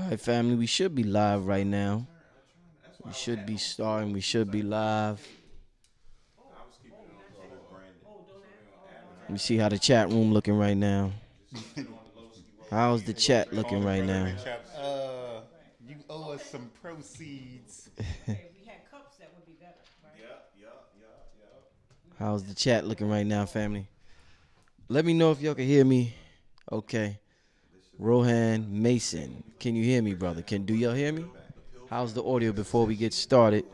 right, family, we should be live right now. We should be starting. We should be live. Let me see how the chat room looking right now. How's the chat looking right now? You owe us some proceeds. Okay, we had cups that would be better, right? Yeah. How's the chat looking right now, family? Let me know if y'all can hear me. Okay. Rohan Mason, can you hear me, brother? Do y'all hear me? How's the audio before we get started?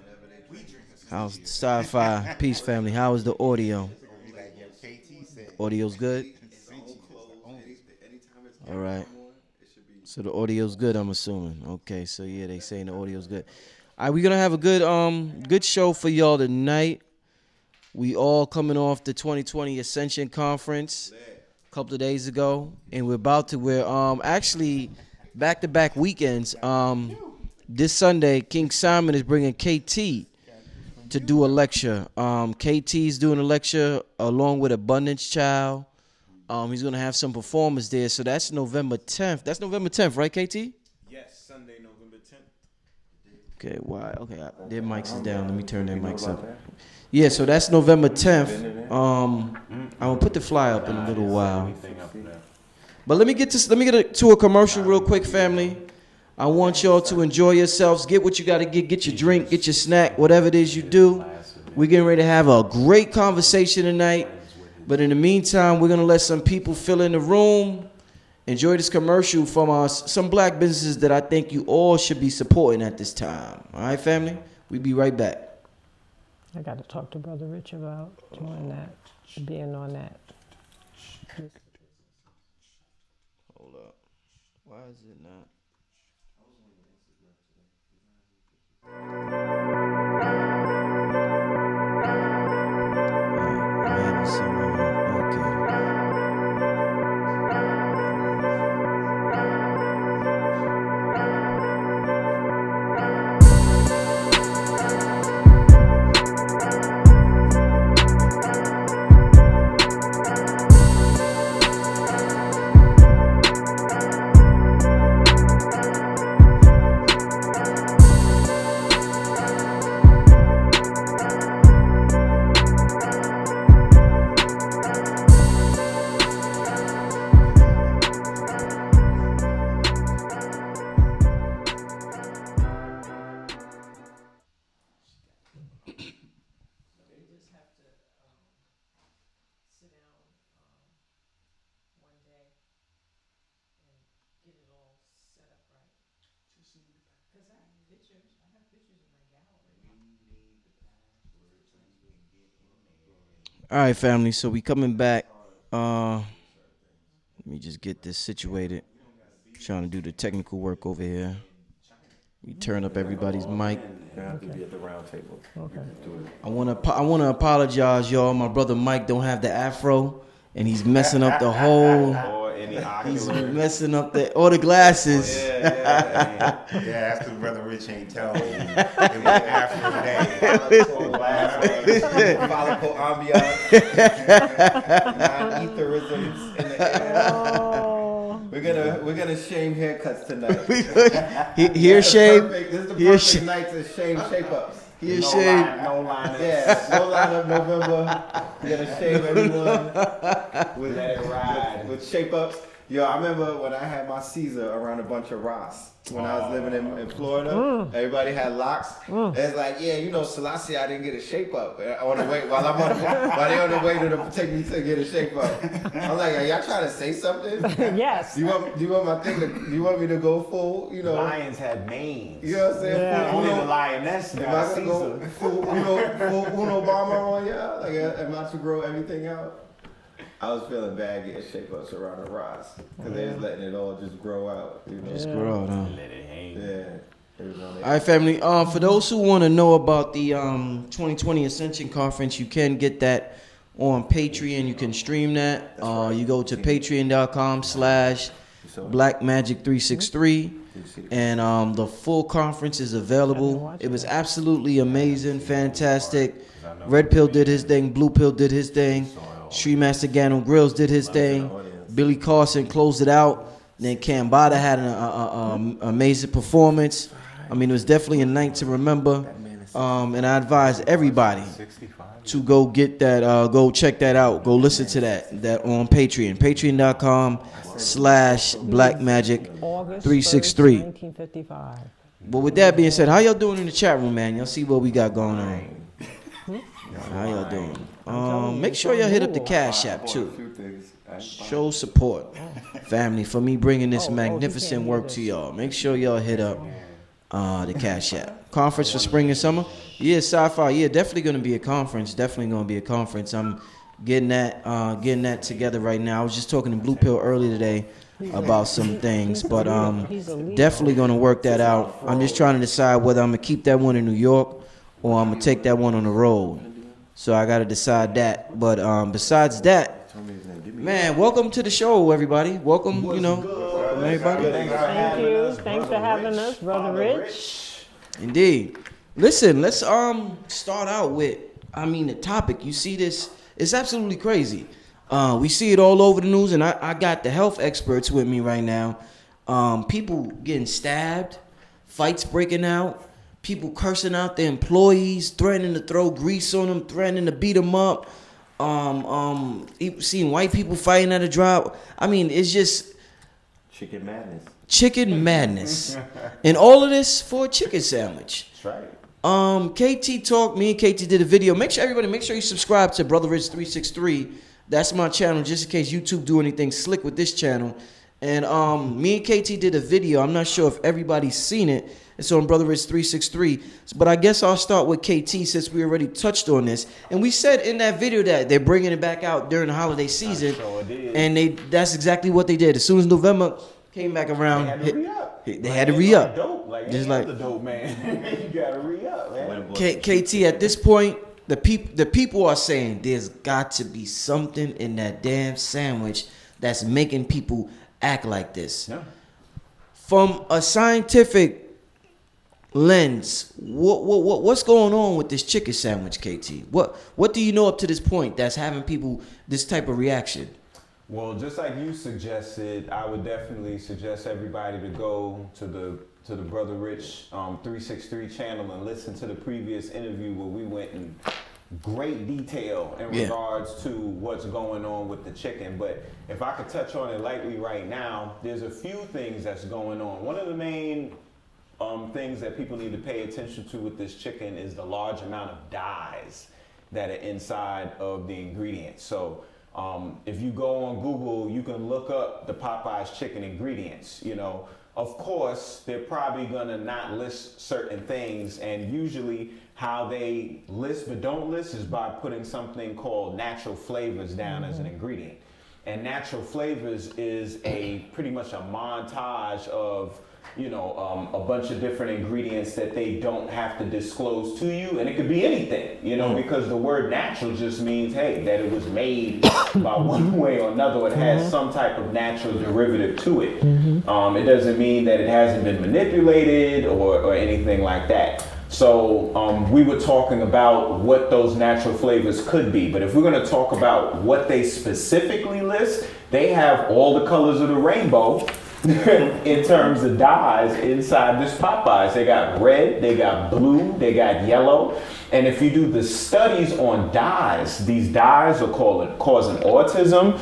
How's the sci-fi peace family? How is the audio? Audio's good? All right. So the audio's good, I'm assuming. Okay, so yeah, they saying the audio's good. All right, we're gonna have a good show for y'all tonight. We all coming off the 2020 Ascension Conference a couple of days ago, and we're actually back-to-back weekends. This Sunday, King Simon is bringing KT to do a lecture. KT's doing a lecture along with Abundance Child. He's going to have some performers there. So that's November 10th. That's November 10th, right, KT? Yes, Sunday, November 10th. Okay, why? Okay, their mics is down. Let me turn their mics up. Yeah, so that's November 10th. I'm going to put the flyer up in a little while. But let me get to a commercial real quick, family. I want y'all to enjoy yourselves. Get what you got to get. Get your drink, get your snack, whatever it is you do. We're getting ready to have a great conversation tonight. But in the meantime, we're going to let some people fill in the room. Enjoy this commercial from some black businesses that I think you all should be supporting at this time. All right, family? We'll be right back. I got to talk to Brother Rich about doing that, being on that. Hold up. Why is it not? All right, family, so we coming back. Let me just get this situated. Trying to do the technical work over here. We turn up everybody's mic. Okay. I wanna apologize, y'all. My brother Mike don't have the afro, and he's messing up the whole. He's messing up all the glasses. Yeah, that's what Brother Rich ain't telling me. It was after the day. Follicle ambiance. Non-etherisms in the air. Oh. We're gonna shame haircuts tonight. Here shave. This is the perfect night to shame shape ups. Here shave. No line. Yeah, no line up November. We're gonna shave everyone with shape ups. Yo, I remember when I had my Caesar around a bunch of Ross. When I was living in Florida, everybody had locks. It's like, yeah, you know, Selassie, I didn't get a shape up on the way while they're on the way to take me to get a shape up. I'm like, are y'all trying to say something? Yes. Do you want my thing? Do you want me to go full? You know, lions had manes. You know what I'm saying? Yeah. Only the lioness Am I got gonna go Caesar. full Uno Bomber on y'all? Like, am I to grow everything out? I was feeling bad getting shape ups around the Ross because they was letting it all just grow out. You know? Just grow out, huh? Let it hang. Yeah. All right, family. For those who want to know about the 2020 Ascension Conference, you can get that on Patreon. You can stream that. You go to patreon.com/blackmagic363, and the full conference is available. It was absolutely amazing, fantastic. Red Pill did his thing. Blue Pill did his thing. Street Master Gano Grills did his thing. Billy Carson closed it out. Then Cambatta had an amazing performance. I mean, it was definitely a night to remember. And I advise everybody to go get that, go check that out. Go listen to that on Patreon. Patreon.com/blackmagic363. 1955. But with that being said, how y'all doing in the chat room, man? Y'all see what we got going on? How y'all doing? Make sure y'all hit up the Cash App too. Show support, family, for me bringing this magnificent work to y'all. Make sure y'all hit up the Cash App. Conference for spring and summer. Yeah, sci-fi. Yeah, definitely gonna be a conference. I'm getting that together right now. I was just talking to Blue Pill earlier today about some things, but definitely gonna work that out. I'm just trying to decide whether I'm gonna keep that one in New York or I'm gonna take that one on the road. So I gotta decide that. But besides that, man, welcome to the show, everybody. Welcome, everybody. Thank you. Thanks for having us, Brother Rich. Indeed. Listen, let's start out with, the topic. You see this? It's absolutely crazy. We see it all over the news, and I got the health experts with me right now. People getting stabbed, fights breaking out, people cursing out their employees, threatening to throw grease on them, threatening to beat them up. Seeing white people fighting at a drop. I mean, it's just chicken madness. And all of this for a chicken sandwich. That's right. KT talked. Me and KT did a video. Make sure you subscribe to Brother Rich 363. That's my channel, just in case YouTube do anything slick with this channel. And me and KT did a video. I'm not sure if everybody's seen it. It's on Brother Rich 363. But I guess I'll start with KT since we already touched on this. And we said in that video that they're bringing it back out during the holiday season. And that's exactly what they did. As soon as November came back around, they had to re-up. Just like the dope, man. You gotta re-up, man. KT, at this point, the people are saying there's got to be something in that damn sandwich that's making people act like this. Yeah. From a scientific lens, what's going on with this chicken sandwich, KT? What do you know up to this point that's having people this type of reaction? Well, just like you suggested, I would definitely suggest everybody to go to the Brother Rich 363 channel and listen to the previous interview where we went in great detail in regards to what's going on with the chicken. But if I could touch on it lightly right now, there's a few things that's going on. One of the main things that people need to pay attention to with this chicken is the large amount of dyes that are inside of the ingredients. So if you go on Google, you can look up the Popeye's chicken ingredients. Of course, they're probably gonna not list certain things, and usually how they list but don't list is by putting something called natural flavors down as an ingredient. And natural flavors is pretty much a montage of a bunch of different ingredients that they don't have to disclose to you, and it could be anything, because the word natural just means, hey, that it was made by one way or another, or it has some type of natural derivative to it. It doesn't mean that it hasn't been manipulated or anything like that. So we were talking about what those natural flavors could be, but if we're going to talk about what they specifically list, they have all the colors of the rainbow in terms of dyes inside this Popeyes. They got red, they got blue, they got yellow. And if you do the studies on dyes, these dyes are causing autism.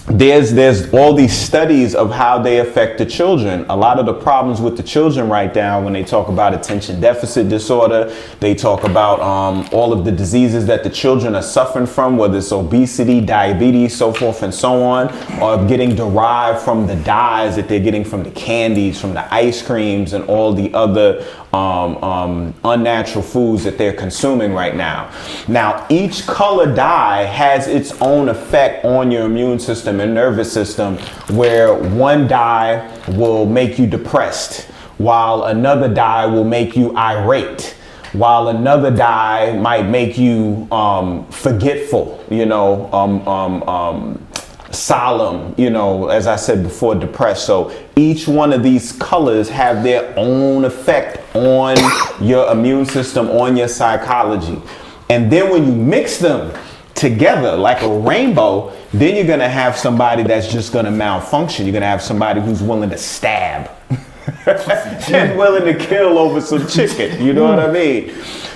There's all these studies of how they affect the children. A lot of the problems with the children right now, when they talk about attention deficit disorder, they talk about all of the diseases that the children are suffering from, whether it's obesity, diabetes, so forth and so on, are getting derived from the dyes that they're getting from the candies, from the ice creams, and all the other unnatural foods that they're consuming right now. Now, each color dye has its own effect on your immune system and nervous system, where one dye will make you depressed, while another dye will make you irate, while another dye might make you forgetful, solemn, as I said before, depressed. So each one of these colors have their own effect on your immune system, on your psychology. And then when you mix them together like a rainbow, then you're gonna have somebody that's just gonna malfunction. You're gonna have somebody who's willing to stab and willing to kill over some chicken. You know what I mean?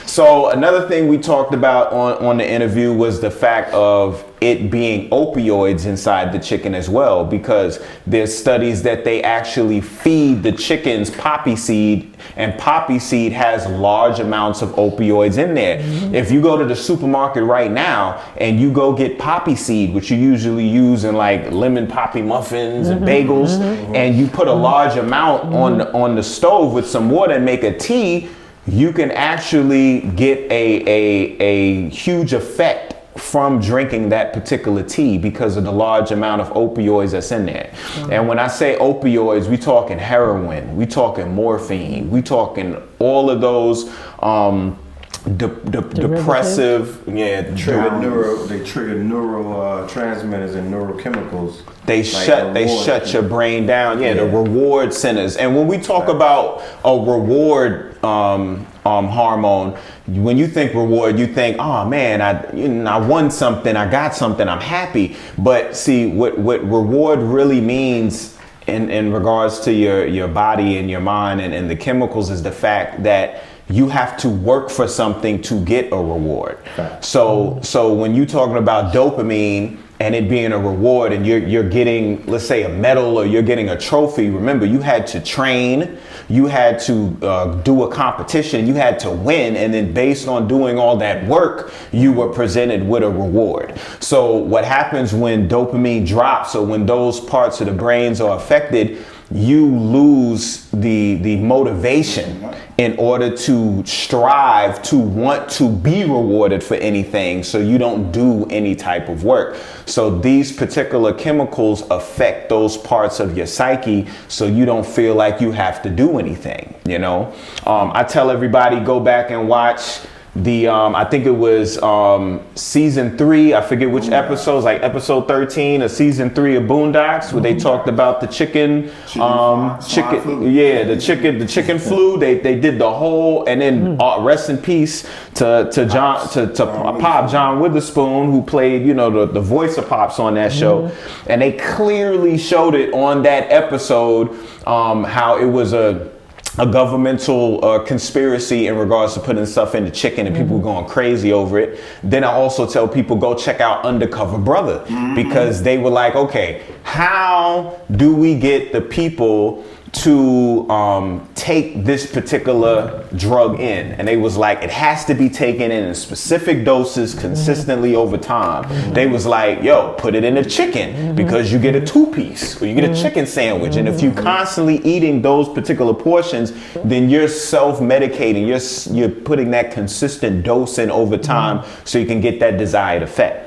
So another thing we talked about on the interview was the fact of it being opioids inside the chicken as well, because there's studies that they actually feed the chickens poppy seed, and poppy seed has large amounts of opioids in there. If you go to the supermarket right now and you go get poppy seed, which you usually use in like lemon poppy muffins and bagels, and you put a large amount on the stove with some water and make a tea, you can actually get a huge effect from drinking that particular tea because of the large amount of opioids that's in there. And when I say opioids, we talking heroin, we talking morphine, we talking all of those depressive, they trigger neurotransmitters and neurochemicals. They shut your brain down. The reward centers. And when we talk about a reward hormone, when you think reward, you think, oh man, I won something, I got something, I'm happy. But see, what reward really means in regards to your body and your mind and the chemicals is the fact that you have to work for something to get a reward. So when you're talking about dopamine and it being a reward and you're getting, let's say, a medal or you're getting a trophy, remember you had to train, you had to do a competition, you had to win, and then based on doing all that work, you were presented with a reward. So what happens when dopamine drops or when those parts of the brains are affected, you lose the motivation in order to strive to want to be rewarded for anything, so you don't do any type of work. So these particular chemicals affect those parts of your psyche, so you don't feel like you have to do anything, you know? I tell everybody, go back and watch the I think it was season 3, I forget which episodes, like episode 13 of season 3 of Boondocks, where they talked about the chicken flu. The chicken flu. They did the whole, and then rest in peace to Pop John Witherspoon, who played the voice of Pops on that show, and they clearly showed it on that episode how it was a governmental conspiracy in regards to putting stuff in the chicken, and people were going crazy over it. Then I also tell people, go check out Undercover Brother, because they were like, okay, how do we get the people to take this particular drug in? And they was like, it has to be taken in specific doses consistently over time. They was like, yo, put it in a chicken, because you get a 2-piece or you get a chicken sandwich. And if you constantly eating those particular portions, then you're self-medicating. You're putting that consistent dose in over time so you can get that desired effect.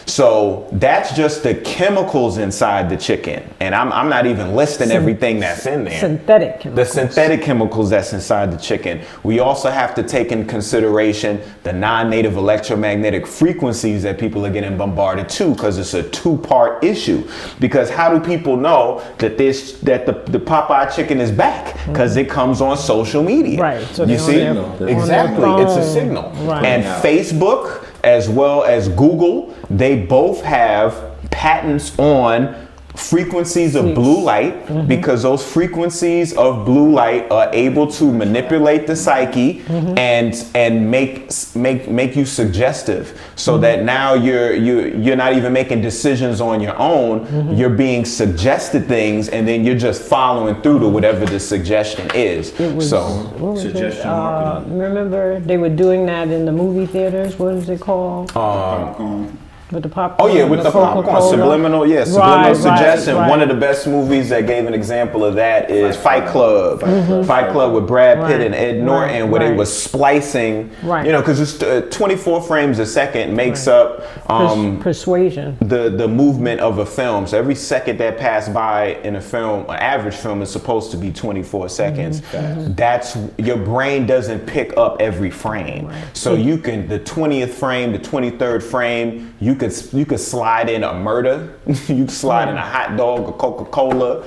So that's just the chemicals inside the chicken. And I'm not even listing everything that's in there. Synthetic chemicals. The synthetic chemicals that's inside the chicken. We also have to take in consideration the non-native electromagnetic frequencies that people are getting bombarded to, because it's a 2-part issue. Because how do people know that the Popeye chicken is back? Because it comes on social media. Right. So you see? Exactly. It's a signal. Right. And Facebook, as well as Google, they both have patents on frequencies of blue light, because those frequencies of blue light are able to manipulate the psyche and make you suggestive, so that now you're not even making decisions on your own. You're being suggested things, and then you're just following through to whatever the suggestion is. Suggestion marketing. Remember they were doing that in the movie theaters. What is it called? With the popcorn. Oh yeah, with the popcorn, subliminal suggestion. Right. One of the best movies that gave an example of that is Fight Club. Fight Club with Brad Pitt and Ed Norton, where they were splicing, because it's 24 frames a second makes up persuasion, the movement of a film. So every second that passed by in a film, an average film, is supposed to be 24 seconds. That's, your brain doesn't pick up every frame. So you can, the 20th frame, the 23rd frame, you You could slide in a murder, you could slide in a hot dog, a Coca-Cola,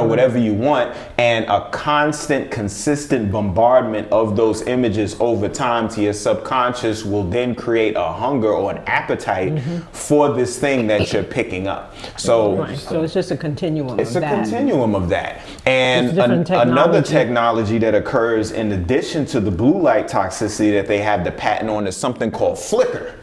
whatever you want, and a constant, consistent bombardment of those images over time to your subconscious will then create a hunger or an appetite for this thing that you're picking up. So it's just a continuum. It's a continuum of that. And another technology that occurs in addition to the blue light toxicity that they have the patent on is something called flicker,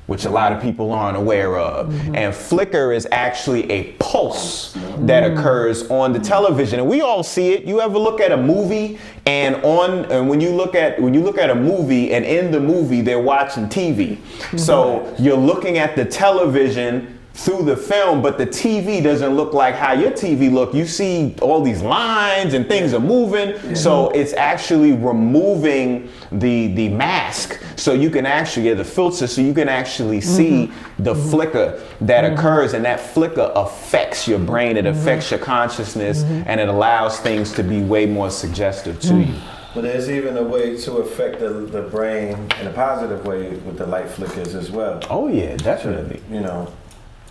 which a lot of people aren't aware of. And flicker is actually a pulse that occurs on the television, and we all see it. You ever look at a movie and when you look at a movie, and in the movie they're watching TV. So you're looking at the television through the film, but the TV doesn't look like how your TV look. You see all these lines and things are moving. So it's actually removing the mask, so you can actually the filter, so you can actually see the flicker that occurs, and that flicker affects your brain, it affects your consciousness, and it allows things to be way more suggestive to you. But there's even a way to affect the brain in a positive way with the light flickers as well. Oh yeah, definitely.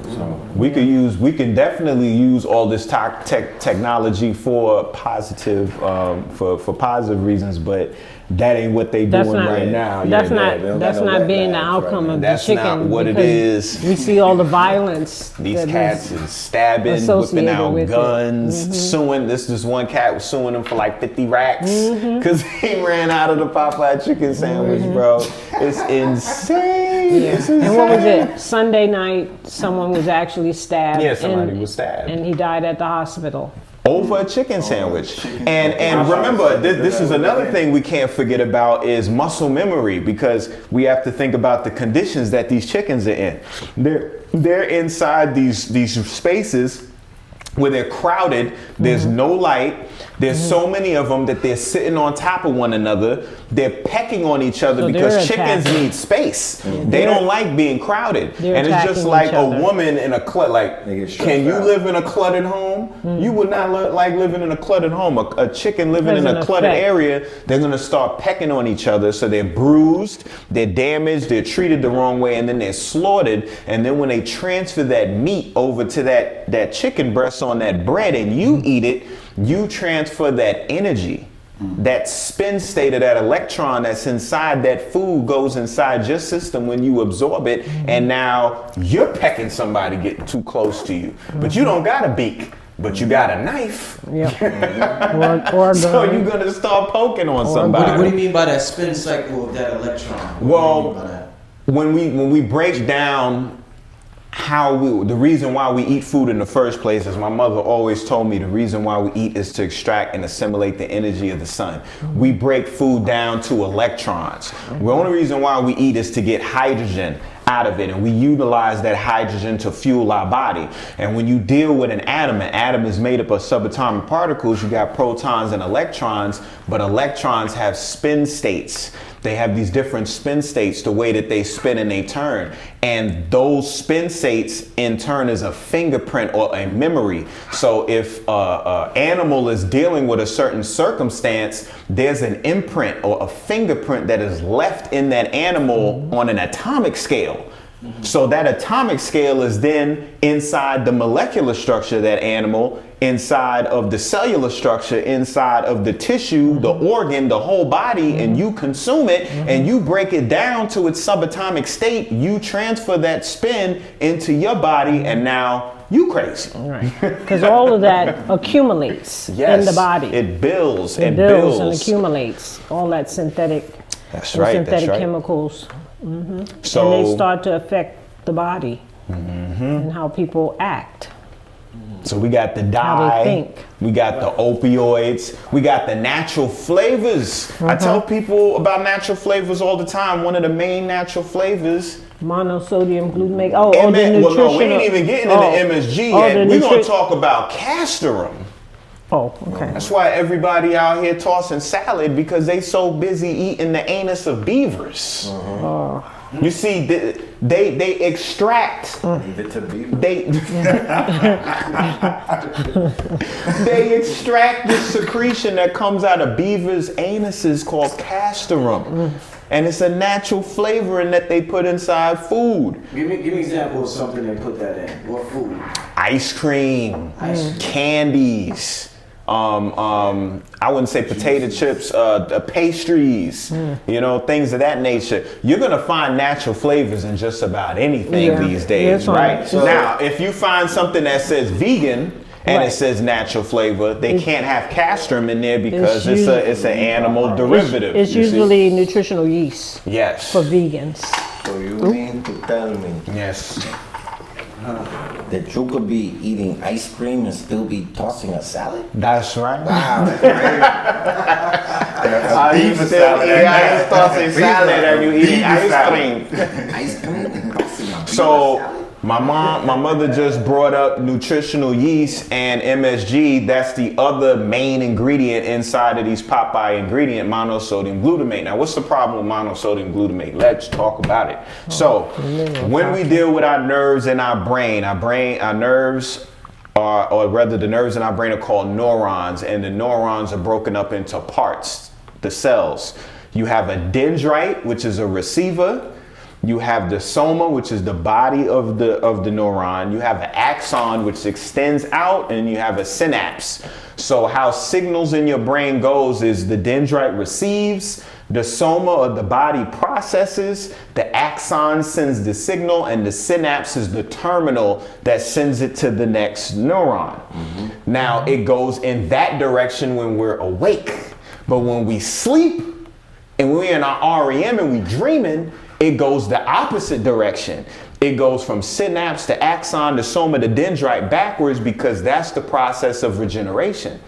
So we can definitely use all this technology for positive for positive reasons, but that ain't what they doing right now. That's not being the outcome of the chicken. That's not what it is. We see all the violence. These cats is stabbing, whipping out guns, suing. This one cat was suing them for like 50 racks because he ran out of the Popeye chicken sandwich, bro. It's insane. It's insane. And what was it? Sunday night, someone was actually stabbed. Yeah, somebody was stabbed. And he died at the hospital. Over a chicken sandwich. And remember, this is another thing we can't forget about is muscle memory, because we have to think about the conditions that these chickens are in. They're inside these spaces where they're crowded, there's no light, there's so many of them that they're sitting on top of one another, they're pecking on each other because chickens need space. They don't like being crowded. And it's just like a woman in a can you live in a cluttered home? You would not like living in a cluttered home. A chicken living in a cluttered area, they're gonna start pecking on each other, so they're bruised, they're damaged, they're treated the wrong way, and then they're slaughtered. And then when they transfer that meat over to that chicken breast on that bread and you eat it, you transfer that energy, that spin state of that electron that's inside that food goes inside your system when you absorb it, and now you're pecking somebody getting too close to you. But you don't got a beak, but you got a knife. Or so you're gonna start poking on somebody. What do you mean by that spin cycle of that electron? Well, when we break down the reason why we eat food in the first place, as my mother always told me, the reason why we eat is to extract and assimilate the energy of the sun. We break food down to electrons. The only reason why we eat is to get hydrogen out of it, and we utilize that hydrogen to fuel our body. And when you deal with an atom is made up of subatomic particles. You got protons and electrons, but electrons have spin states. They have these different spin states, the way that they spin and they turn. And those spin states in turn is a fingerprint or a memory. So if an animal is dealing with a certain circumstance, there's an imprint or a fingerprint that is left in that animal on an atomic scale. So that atomic scale is then inside the molecular structure of that animal, inside of the cellular structure, inside of the tissue, the organ, the whole body, and you consume it and you break it down to its subatomic state. You transfer that spin into your body, and now you crazy. Right. Because all of that accumulates in the body. It builds and builds and accumulates. All that synthetic chemicals. So, and they start to affect the body and how people act. So we got the dye, we got the opioids, we got the natural flavors. I tell people about natural flavors all the time. One of the main natural flavors, monosodium glutamate. We ain't even getting into MSG yet. We're going to talk about castoreum. Oh, okay. That's why everybody out here tossing salad, because they so busy eating the anus of beavers. You see, they extract. They extract this secretion that comes out of beavers' anuses called castoreum. and it's a natural flavoring that they put inside food. Give me an example of something they put that in. What food? Ice cream, candies. I wouldn't say potato chips, pastries, things of that nature. You're gonna find natural flavors in just about anything these days, right? So now, if you find something that says vegan and it says natural flavor, they can't have castrum in there because it's an animal derivative. It's usually nutritional yeast. Yes. For vegans. So you mean to tell me? Yes. That you could be eating ice cream and still be tossing a salad? That's right. Wow. You still eating tossing salad and you eating ice cream. Ice cream? So my mother just brought up nutritional yeast and MSG. That's the other main ingredient inside of these Popeye ingredient, monosodium glutamate. Now, what's the problem with monosodium glutamate? Let's talk about it. So, when we deal with our nerves and our brain, our nerves are, or rather the nerves in our brain are called neurons, and the neurons are broken up into parts, the cells. You have a dendrite, which is a receiver. You have the soma, which is the body of the neuron. You have an axon, which extends out, and you have a synapse. So how signals in your brain goes is the dendrite receives, the soma or the body processes, the axon sends the signal, and the synapse is the terminal that sends it to the next neuron. Now it goes in that direction when we're awake, but when we sleep and we're in our REM and we dreaming, it goes the opposite direction. It goes from synapse to axon to soma to dendrite backwards because that's the process of regeneration.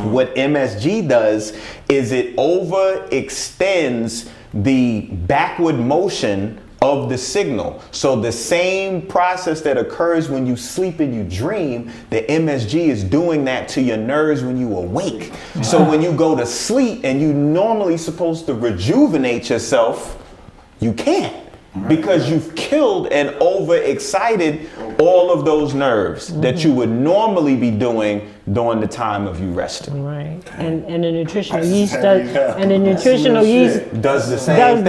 What MSG does is it overextends the backward motion of the signal. So the same process that occurs when you sleep and you dream, the MSG is doing that to your nerves when you awake. So when you go to sleep and you normally supposed to rejuvenate yourself, you can't, because you've killed and overexcited all of those nerves that you would normally be doing during the time of you resting. Right, and the nutritional yeast does, and the nutritional yeast does the same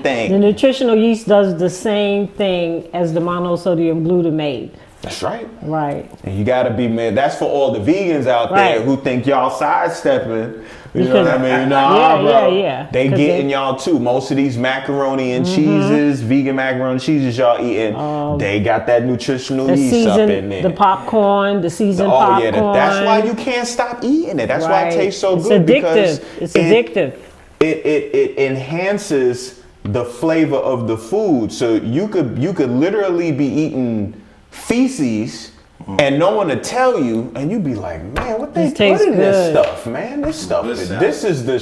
thing. The nutritional yeast does the same thing as the monosodium glutamate. That's right. Right. And you gotta be, man, that's for all the vegans out there who think y'all sidestepping. You know what I mean? Nah, bro. They getting y'all too. Most of these macaroni and cheeses, vegan macaroni and cheeses y'all eating, they got that nutritional yeast up in there. The popcorn, the seasoned popcorn. Yeah, that's why you can't stop eating it. That's why it tastes so good. It's addictive. It enhances the flavor of the food. So you could literally be eating feces and no one to tell you, and you'd be like, man, what they put in this stuff, man? This stuff, this is the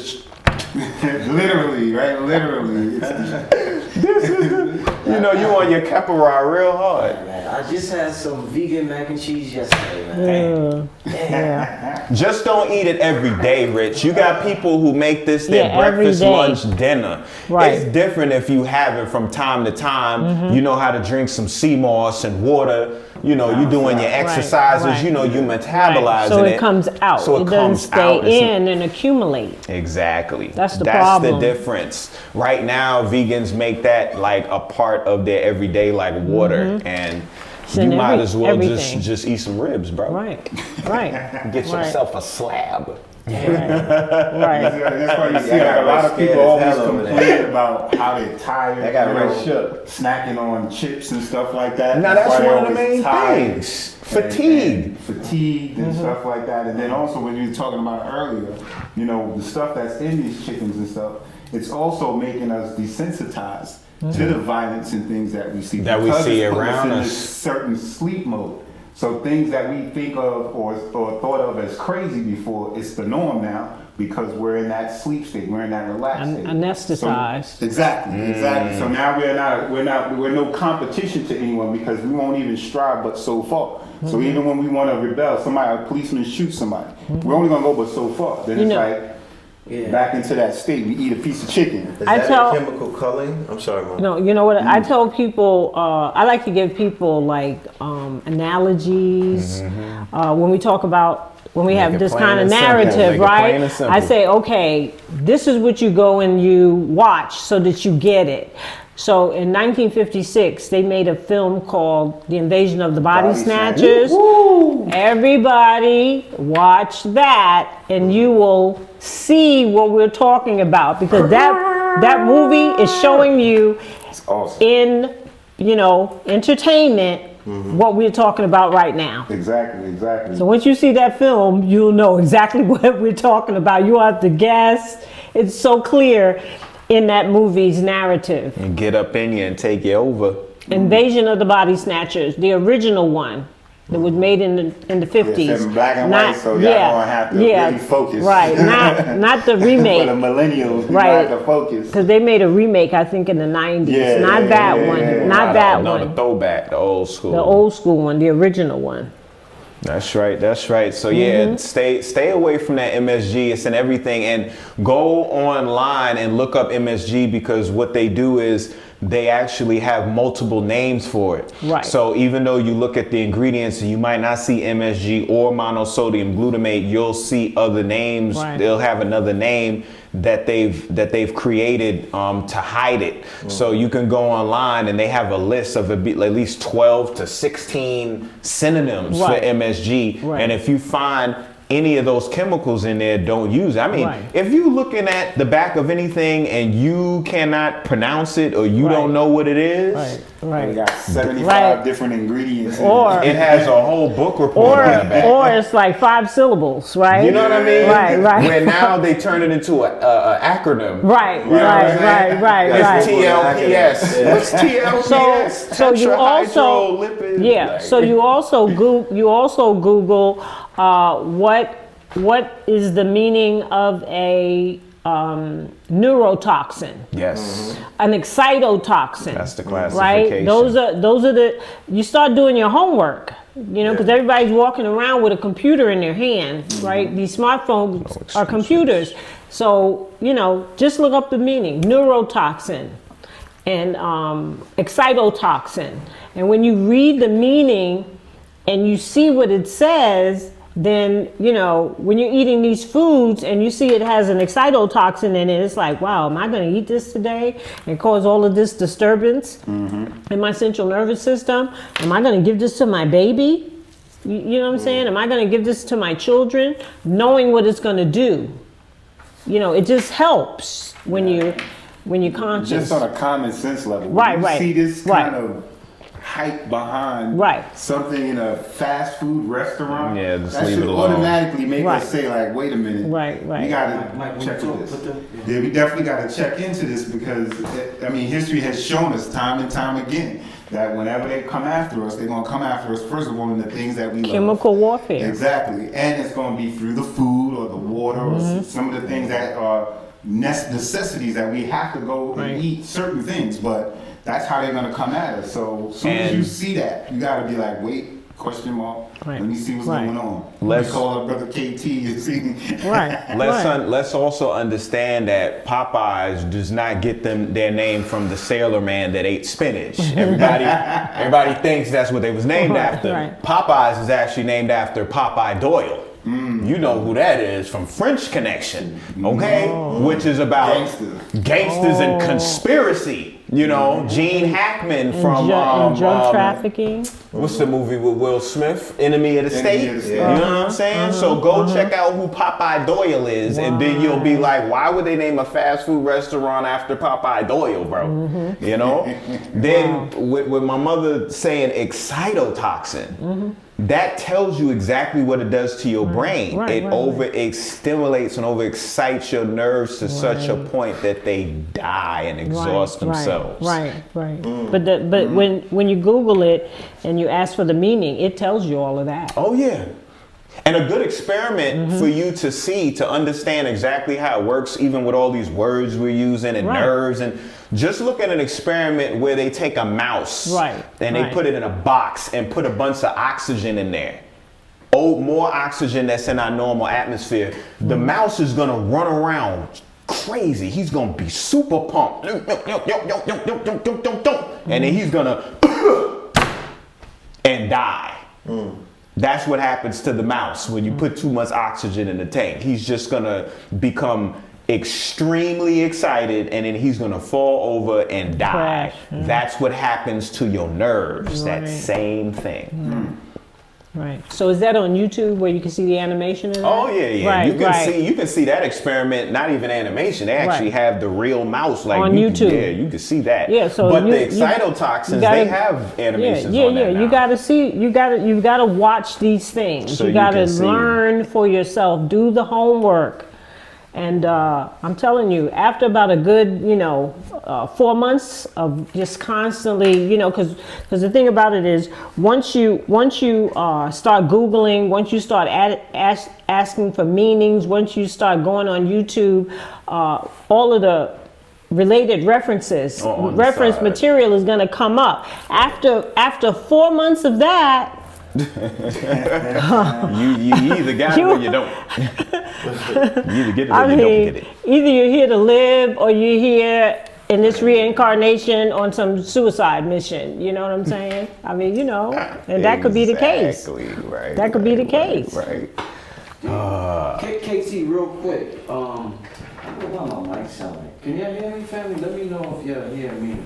literally, right? Literally. This is the, you know, you on your capora real hard. I just had some vegan mac and cheese yesterday, man. Just don't eat it every day, Rich. You got people who make this their breakfast, lunch, dinner. Right. It's different if you have it from time to time. You know how to drink some sea moss and water. You know, you're doing your exercises. You know, you metabolizing so it comes out. So it doesn't stay in and accumulate. Exactly. That's the problem. That's the difference. Right now, vegans make that like a part of their everyday, like water, and you might as well just eat some ribs, bro. Right. Get yourself a slab. Right. That's why you see like a lot of people always complain about how they're tired. They got shook. Snacking on chips and stuff like that. Now that's one of the main things. Fatigue and stuff like that. And then also when you were talking about earlier, you know, the stuff that's in these chickens and stuff, it's also making us desensitized to the violence and things that we see. That we see around us. In this certain sleep mode. So things that we think of or thought of as crazy before, it's the norm now because we're in that sleep state, we're in that relaxed state. Anesthetized. So, exactly. So now we're no competition to anyone because we won't even strive but so far. So even when we want to rebel, a policeman shoots somebody, we're only gonna go but so far. Then it's like back into that state. We eat a piece of chicken. Is that a chemical culling? I'm sorry, Mom. No, you know what? I tell people, I like to give people like analogies when we talk about when we have this plain kind of and simple. narrative, Make it right? plain and simple. I say, okay, this is what you go and you watch so that you get it. So in 1956, they made a film called The Invasion of the Body Snatchers. Everybody watch that and you will see what we're talking about, because that movie is showing you awesome. in, entertainment what we're talking about right now. Exactly. So once you see that film, you'll know exactly what we're talking about. You don't have to guess. It's so clear in that movie's narrative. And get up in you and take you over. Invasion of the Body Snatchers, the original one that was made in the 50s. It's in black and white, so y'all gonna have to really focus. Right, not the remake. For the millennials, you Right. have to focus. Because they made a remake, I think, in the 90s. Yeah, not yeah, that yeah, one. yeah. Not that No, one. the throwback, the old school. The old school one, the original one. That's right. So yeah, stay away from that MSG. It's in everything, and go online and look up MSG, because what they do is they actually have multiple names for it. Right. So even though you look at the ingredients and you might not see MSG or monosodium glutamate, you'll see other names. Right. They'll have another name that they've created to hide it. So you can go online and they have a list of at least 12 to 16 synonyms Right. for MSG. Right. And if you find any of those chemicals in there, don't use it. I mean, Right. if you're looking at the back of anything and you cannot pronounce it or you Right. don't know what it is, We Right. got 75 Right. different ingredients. in Or- it has a whole book report on the back. Or it's like 5 syllables, right? You know what I mean? Right. Where now they turn it into an acronym. Right. It's TLPS. What's TLPS? So you also Tetrahydrolipid. So you also Google what is the meaning of a neurotoxin, Yes. an excitotoxin. That's the right. classification. Those are the. You start doing your homework. Because everybody's walking around with a computer in their hands, right? These smartphones are computers. So, just look up the meaning. Neurotoxin and excitotoxin. And when you read the meaning and you see what it says, then, when you're eating these foods and you see it has an excitotoxin in it, it's like, wow, am I going to eat this today and cause all of this disturbance in my central nervous system? Am I going to give this to my baby? You know what I'm saying? Am I going to give this to my children? Knowing what it's going to do. It just helps when you're conscious. Just on a common sense level. Right. You see this kind Right. of hype behind something in a fast food restaurant. Yeah, just that leave should it alone. automatically make Right. us say, like, wait a minute. Right. We gotta check this. Yeah, we definitely gotta check into this, because history has shown us time and time again that whenever they come after us, they're gonna come after us first of all in the things that we love. Chemical warfare. Exactly, and it's gonna be through the food or the water or some of the things that are necessities that we have to go and eat certain things, but that's how they're gonna come at us. So as soon as you see that, you gotta be like, wait, question mark. Right. Let me see what's Right. going on. Let's call our brother KT and see. Right. Let's also understand that Popeyes does not get their name from the sailor man that ate spinach. Everybody thinks that's what they was named after. Right. Popeyes is actually named after Popeye Doyle. You know who that is from French Connection, okay? Which is about gangsters and conspiracy. Gene Hackman from drug trafficking. What's the movie with Will Smith? Enemy of the State. Enemy of the State. You know what I'm saying? So go check out who Popeye Doyle is, and then you'll be like, why would they name a fast food restaurant after Popeye Doyle, bro? Then with my mother saying excitotoxin, that tells you exactly what it does to your brain. It stimulates and overexcites your nerves to such a point that they die and exhaust themselves. Right. But when you Google it and you ask for the meaning, it tells you all of that. Oh yeah. And a good experiment for you to see, to understand exactly how it works, even with all these words we're using and nerves, and just look at an experiment where they take a mouse and they put it in a box and put a bunch of oxygen in there. More oxygen that's in our normal atmosphere. The mouse is gonna run around crazy. He's gonna be super pumped. And then he's gonna and die. That's what happens to the mouse when you put too much oxygen in the tank. He's just gonna become extremely excited, and then he's gonna fall over and die. Crash. That's what happens to your nerves. Right. That same thing. Right. So is that on YouTube where you can see the animation of that? Oh yeah. Right, You can see that experiment. Not even animation. They actually have the real mouse like on YouTube. You can see that. Yeah. So but the excitotoxins, they have animations on that now. You gotta see. You gotta watch these things. So you gotta you can see. learn for yourself. Do the homework. And I'm telling you, after about a good, 4 months of just constantly, because the thing about it is, once you start Googling, once you start asking for meanings, once you start going on YouTube, all of the related reference material is going to come up. After 4 months of that. you either got it or you don't. You either get it or you don't get it. Either you're here to live or you're here in this reincarnation on some suicide mission. You know what I'm saying? I mean, and that could be the case. Right. That could be the case. Right. KT, real quick. I don't know my mic sound like. Can y'all hear me, family? Let me know if y'all hear me.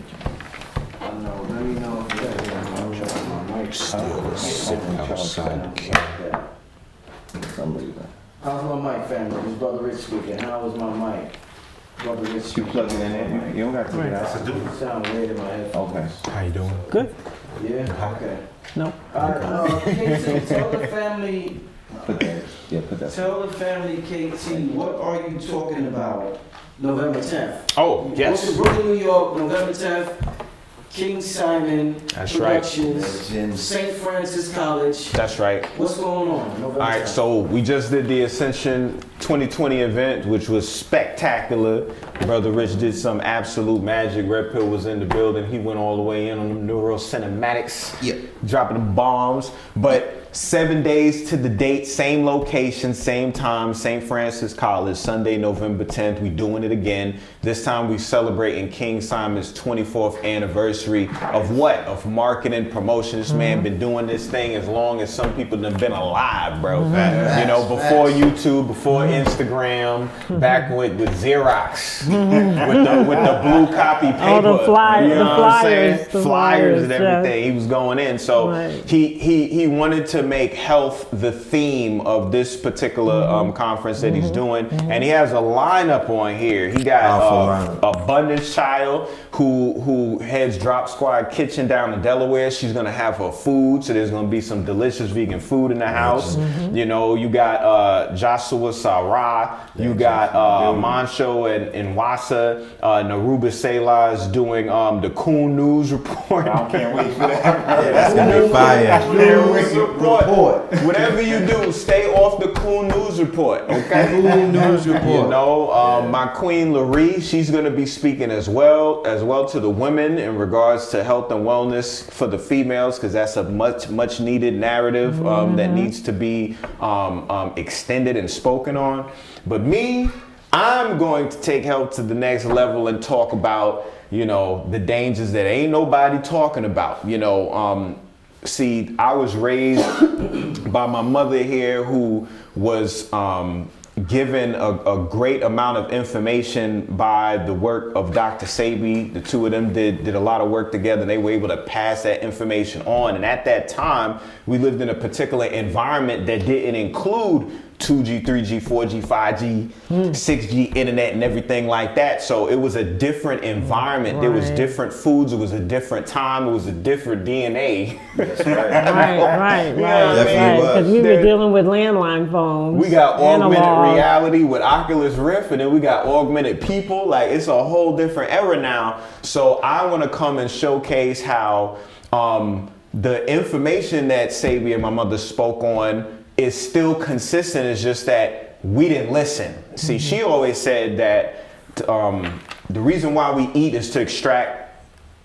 I know. Let me know if y'all hear me. I'm trying my mic. Still sitting outside the camera. How's my mic, family? This Brother Rich speaking. How is my mic? Brother Rich You speaking. plug it in there. You don't got to take it out. It sound weird in my headphones. Okay. How you doing? Good. Yeah? Okay. No. Alright, KT, tell the family, Put that. tell the family, KT, what are you talking about November 10th? Oh, yes. Brooklyn, New York, November 10th. King Simon That's right. Productions, St. Francis College. That's right. What's going on? November All right, 10th? so we just did the Ascension 2020 event, which was spectacular. Brother Rich did some absolute magic. Red Pill was in the building. He went all the way in on the neurocinematics, dropping the bombs. But 7 days to the date, same location, same time, St. Francis College, Sunday, November 10th. We doing it again. This time we celebrating King Simon's 24th anniversary of what? Of marketing, promotion. This man been doing this thing as long as some people have been alive, bro. Before YouTube, before Instagram, back with Xerox, with the blue copy paper. All the flyers, you know what I'm saying? the Flyers and flyers, everything. He was going in. So Right. he wanted to make health the theme of this particular conference that he's doing, and he has a lineup on here. He got Abundance Child, who heads Drop Squad Kitchen down in Delaware. She's gonna have her food, so there's gonna be some delicious vegan food in the house. You got Joshua Sarah, you got Mancho and Wasa, Naruba Selah is doing the Coon News Report. I can't wait for that. That's gonna be fire. News Report. Whatever you do, stay off the Coon News Report, okay? Coon News Report. My queen Laree, she's going to be speaking as well to the women in regards to health and wellness for the females, because that's a much needed narrative that needs to be extended and spoken on. But me, I'm going to take health to the next level and talk about, the dangers that ain't nobody talking about. See, I was raised by my mother here, who was given a great amount of information by the work of Dr. Sebi. The two of them did a lot of work together, and they were able to pass that information on. And at that time, we lived in a particular environment that didn't include 2G, 3G, 4G, 5G, 6G internet and everything like that. So it was a different environment. There was different foods. It was a different time. It was a different DNA. Right. Definitely was. Because we were dealing with landline phones. We got augmented analog. reality with Oculus Rift, and then we got augmented people. Like, it's a whole different era now. So I want to come and showcase how the information that Sabi and my mother spoke on is still consistent. It's just that we didn't listen. See, she always said that the reason why we eat is to extract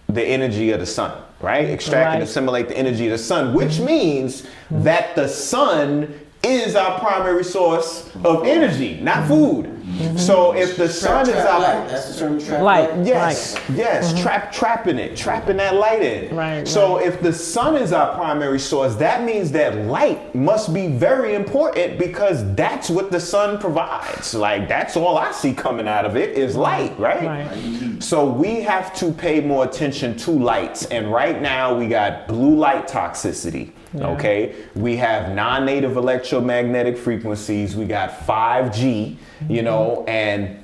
the energy of the sun, right? Extract and assimilate the energy of the sun, which means that the sun is our primary source of energy, not food. So if the sun is our That's the term, trap Light. yes, trapping that light in. Right, So if the sun is our primary source, that means that light must be very important because that's what the sun provides. Like that's all I see coming out of it is light, right? So we have to pay more attention to lights. And right now we got blue light toxicity. Okay, we have non-native electromagnetic frequencies, we got 5G, you know, and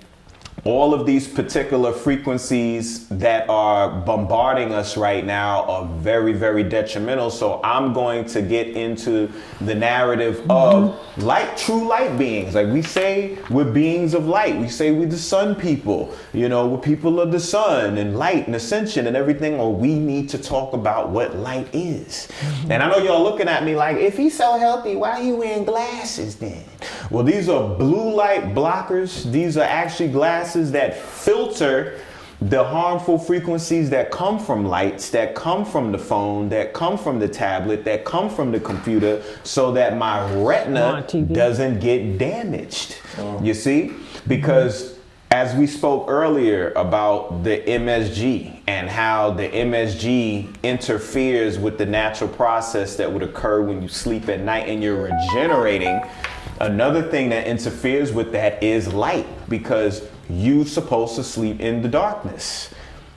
all of these particular frequencies that are bombarding us right now are very, very detrimental. So I'm going to get into the narrative of light, true light beings. Like we say, we're beings of light. We say we're the sun people, you know, we're people of the sun and light and ascension and everything. Or we need to talk about what light is. And I know y'all looking at me like, if he's so healthy, why are you wearing glasses then? Well, these are blue light blockers. These are actually glasses that filter the harmful frequencies that come from lights, that come from the phone, that come from the tablet, that come from the computer, so that my retina doesn't get damaged. You see? Because as we spoke earlier about the MSG and how the MSG interferes with the natural process that would occur when you sleep at night and you're regenerating, another thing that interferes with that is light, because you're supposed to sleep in the darkness.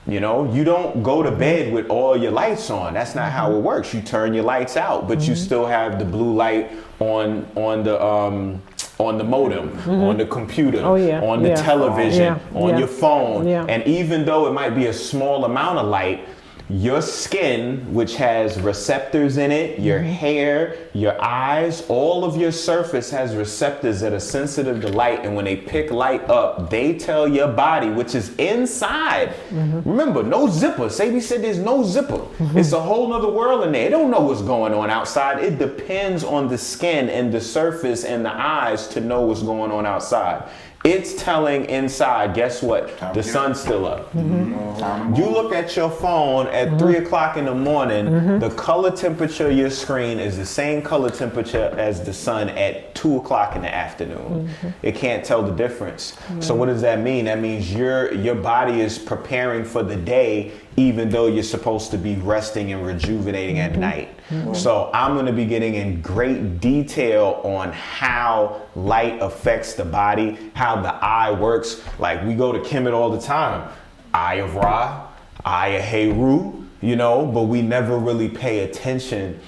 You know, you don't go to bed with all your lights on. That's not how it works. You turn your lights out, but you still have the blue light on the modem, on the computer, on the television, on your phone. And even though it might be a small amount of light, your skin, which has receptors in it, your hair, your eyes, all of your surface has receptors that are sensitive to light. And when they pick light up, they tell your body, which is inside. Remember, no zipper. Sadie said there's no zipper. It's a whole nother world in there. They don't know what's going on outside. It depends on the skin and the surface and the eyes to know what's going on outside. It's telling inside, guess what? The sun's still up. You look at your phone at 3 o'clock in the morning, the color temperature of your screen is the same color temperature as the sun at 2 o'clock in the afternoon. It can't tell the difference. So what does that mean? That means your body is preparing for the day, even though you're supposed to be resting and rejuvenating at night. So I'm going to be getting in great detail on how light affects the body, how the eye works. Like we go to Kemet all the time. Eye of Ra, Eye of Heru, you know, but we never really pay attention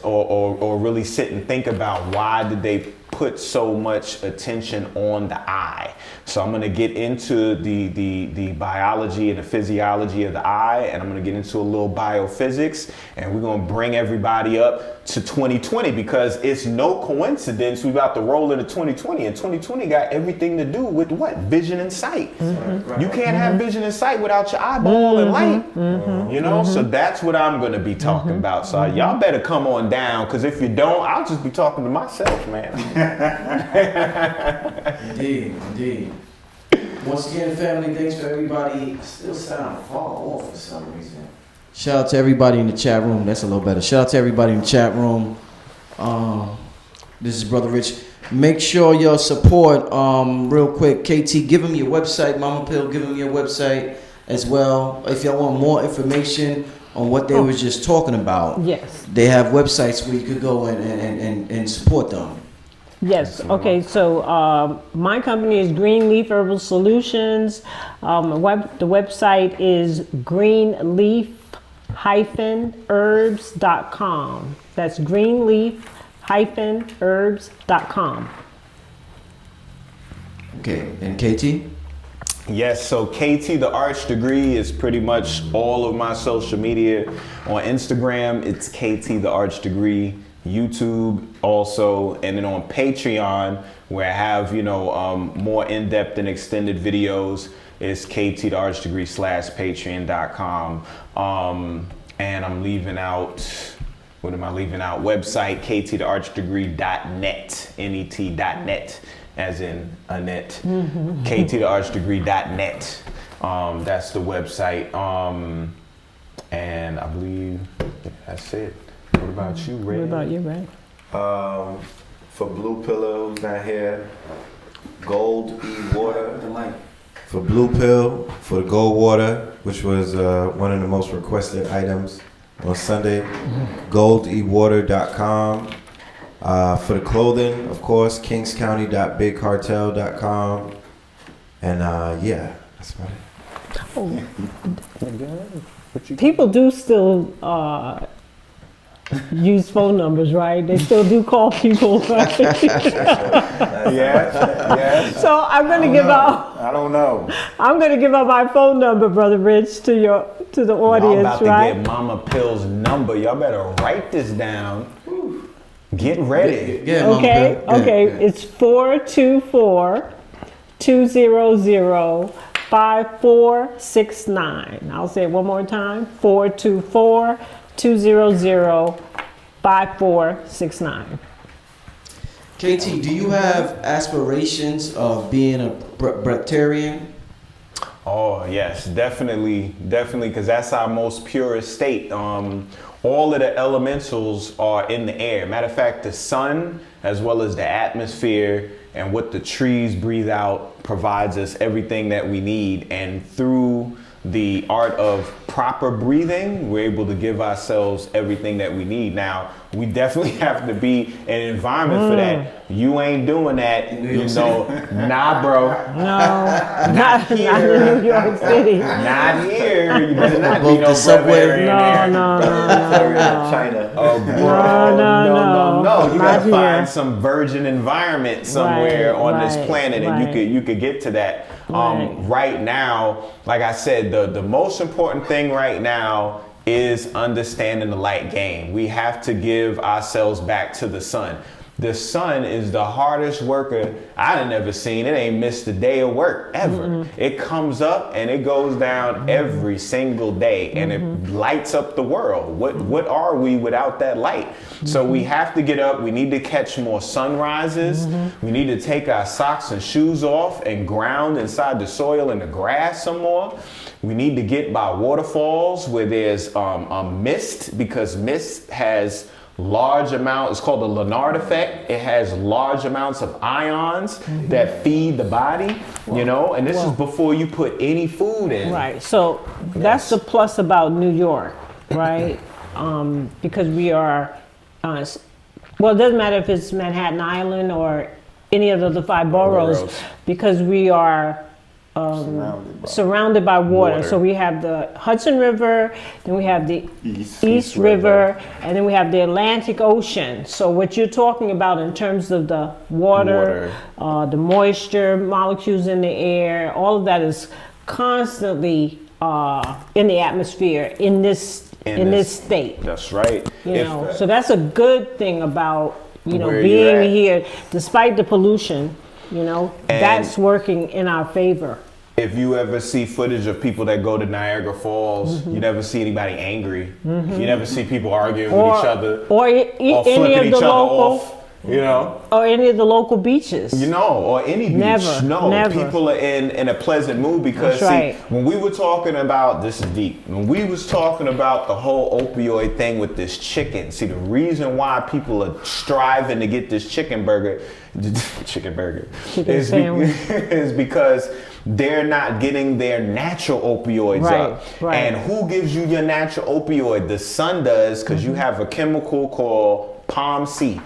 or really sit and think about why did they put so much attention on the eye. So I'm going to get into the biology and the physiology of the eye, and I'm going to get into a little biophysics, and we're going to bring everybody up to 2020, because it's no coincidence we're about to roll into 2020, and 2020 got everything to do with what? Vision and sight. You can't have vision and sight without your eyeball and light, you know? So that's what I'm going to be talking about. So y'all better come on down, because if you don't, I'll just be talking to myself, man. Indeed. Once again, family, thanks for everybody. I still sound far off for some reason. Shout out to everybody in the chat room. That's a little better. Shout out to everybody in the chat room. This is Brother Rich. Make sure y'all support, real quick, KT, give him your website. Mama Pill, give him your website as well. If y'all want more information on what they was just talking about, Yes. they have websites where you could go and support them. Yes. Okay. So my company is Greenleaf Herbal Solutions. The website is greenleaf-herbs.com. That's greenleaf-herbs.com. Okay. And KT? Yes, so KT the Arch Degree is pretty much all of my social media. On Instagram, it's KT the Arch Degree. YouTube also, and then on Patreon, where I have, you know, more in-depth and extended videos, is KT the Arch Degree /patreon.com. And I'm leaving out, what am I leaving out? Website, ktthearchdegree.net, net, as in Annette. ktthearchdegree.net. That's the website. And I believe that's it. What about you, Ray? What about you, Ray? For Blue Pillow, who's not here, Gold E Water. For Blue Pill, for the Gold Water, which was one of the most requested items on Sunday. GoldEwater.com. For the clothing, of course, kingscounty.bigcartel.com. And yeah, that's about it. People do still use phone numbers, right? They still do call people. Right? Yeah. So I'm going to give out. I don't know. I'm going to give out my phone number, Brother Rich, to the audience, I'm about right? to get Mama Pill's number. Y'all better write this down. Get ready. Yeah, Okay, Mama Pill. okay. Yeah. It's 424-200-5469. I'll say it one more time. 424-200-5469. KT, do you have aspirations of being a Brechtarian? Oh yes, definitely, because that's our most purest state. All of the elementals are in the air. Matter of fact, the sun, as well as the atmosphere and what the trees breathe out, provides us everything that we need. And through the art of proper breathing, we're able to give ourselves everything that we need. Now, we definitely have to be in an environment for that. You ain't doing that, you know. Nah, bro. No, not in New York City. Not here. You better not Go be to no Subway. Brechtarian No, there. no. China. Oh, bro. No. You Not gotta here. find some virgin environment somewhere on this right, planet, and right. you could get to that. Right. Right now, like I said, the most important thing right now is understanding the light game. We have to give ourselves back to the sun. The sun is the hardest worker I've ever seen. It ain't missed a day of work ever. It comes up and it goes down every single day, and it lights up the world. What are we without that light? So we have to get up. We need to catch more sunrises. We need to take our socks and shoes off and ground inside the soil and the grass some more. We need to get by waterfalls where there's a mist, because mist has large amounts. It's called the Leonard effect. It has large amounts of ions that feed the body, you know, and this is before you put any food in. Right. So that's the plus about New York, right? Because we are, well, it doesn't matter if it's Manhattan Island or any of the other 5 boroughs, because we are surrounded by water. So we have the Hudson River, then we have the East River, and then we have the Atlantic Ocean. So what you're talking about in terms of the water. The moisture, molecules in the air, all of that is constantly in the atmosphere in this state. That's right. You know, so that's a good thing about, you know, Where you're being at. here, despite the pollution. You know, that's working in our favor. If you ever see footage of people that go to Niagara Falls, you never see anybody angry. You never see people arguing with each other or or any flipping of each the other local, off. You know, or any of the local beaches. you know, or any beach. Never, No, never. people are in a pleasant mood because That's right. when we were talking about, this is deep, when we was talking about the whole opioid thing with this chicken, see, the reason why people are striving to get this chicken sandwich. is because they're not getting their natural opioids up. Right. And who gives you your natural opioid? The sun does, because you have a chemical called POMC,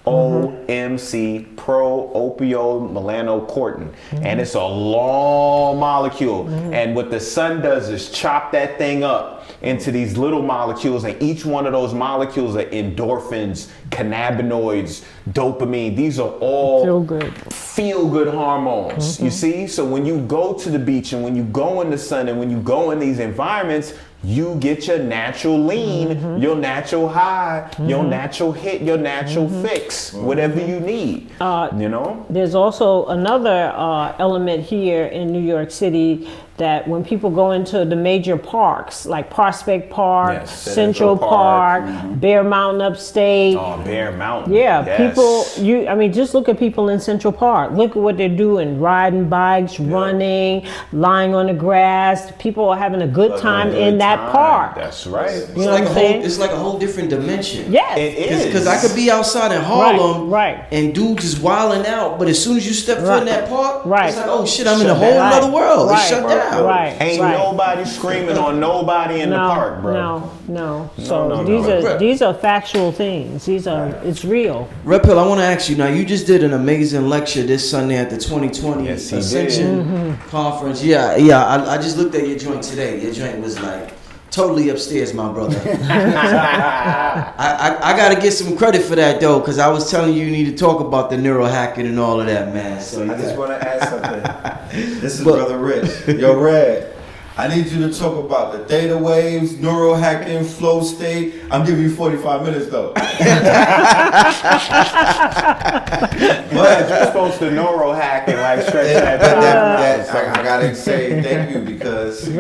POMC, pro-opioid melanocortin. And it's a long molecule. And what the sun does is chop that thing up into these little molecules, and each one of those molecules are endorphins, cannabinoids, dopamine. These are all feel good hormones. You see? So when you go to the beach and when you go in the sun and when you go in these environments, you get your natural lean, your natural high, your natural hit, your natural fix, whatever you need. You know? There's also another element here in New York City that when people go into the major parks, like Prospect Park, Yes, Central Central Park, Park, Bear Mountain upstate. Oh, Bear Mountain. Yeah, Yes. people, I mean, just look at people in Central Park. Look at what they're doing, riding bikes, running, lying on the grass. People are having a good time in that park. That's right. You know what I'm saying? It's like a whole different dimension. Yes. It is. Because I could be outside in Harlem, Right. and dudes is wilding out, but as soon as you step foot in that park, Right. it's like, oh shit, I'm in a Shut whole down. other world. It's Right. shut down. Right. Ain't nobody screaming on nobody in the park, bro. No. So no, these are factual things. It's real. Red Pill, I want to ask you now. You just did an amazing lecture this Sunday at the 2020 Yes, he Ascension Conference. Yeah. I just looked at your joint today. Your joint was like totally upstairs, my brother. I got to get some credit for that though, because I was telling you need to talk about the neural hacking and all of that, man. So I just want to add something. This is Brother Rich. Yo, Red, I need you to talk about the theta waves, neural hacking, flow state. I'm giving you 45 minutes though. But you're supposed to neural hack and like stretch that time. I gotta say thank you because you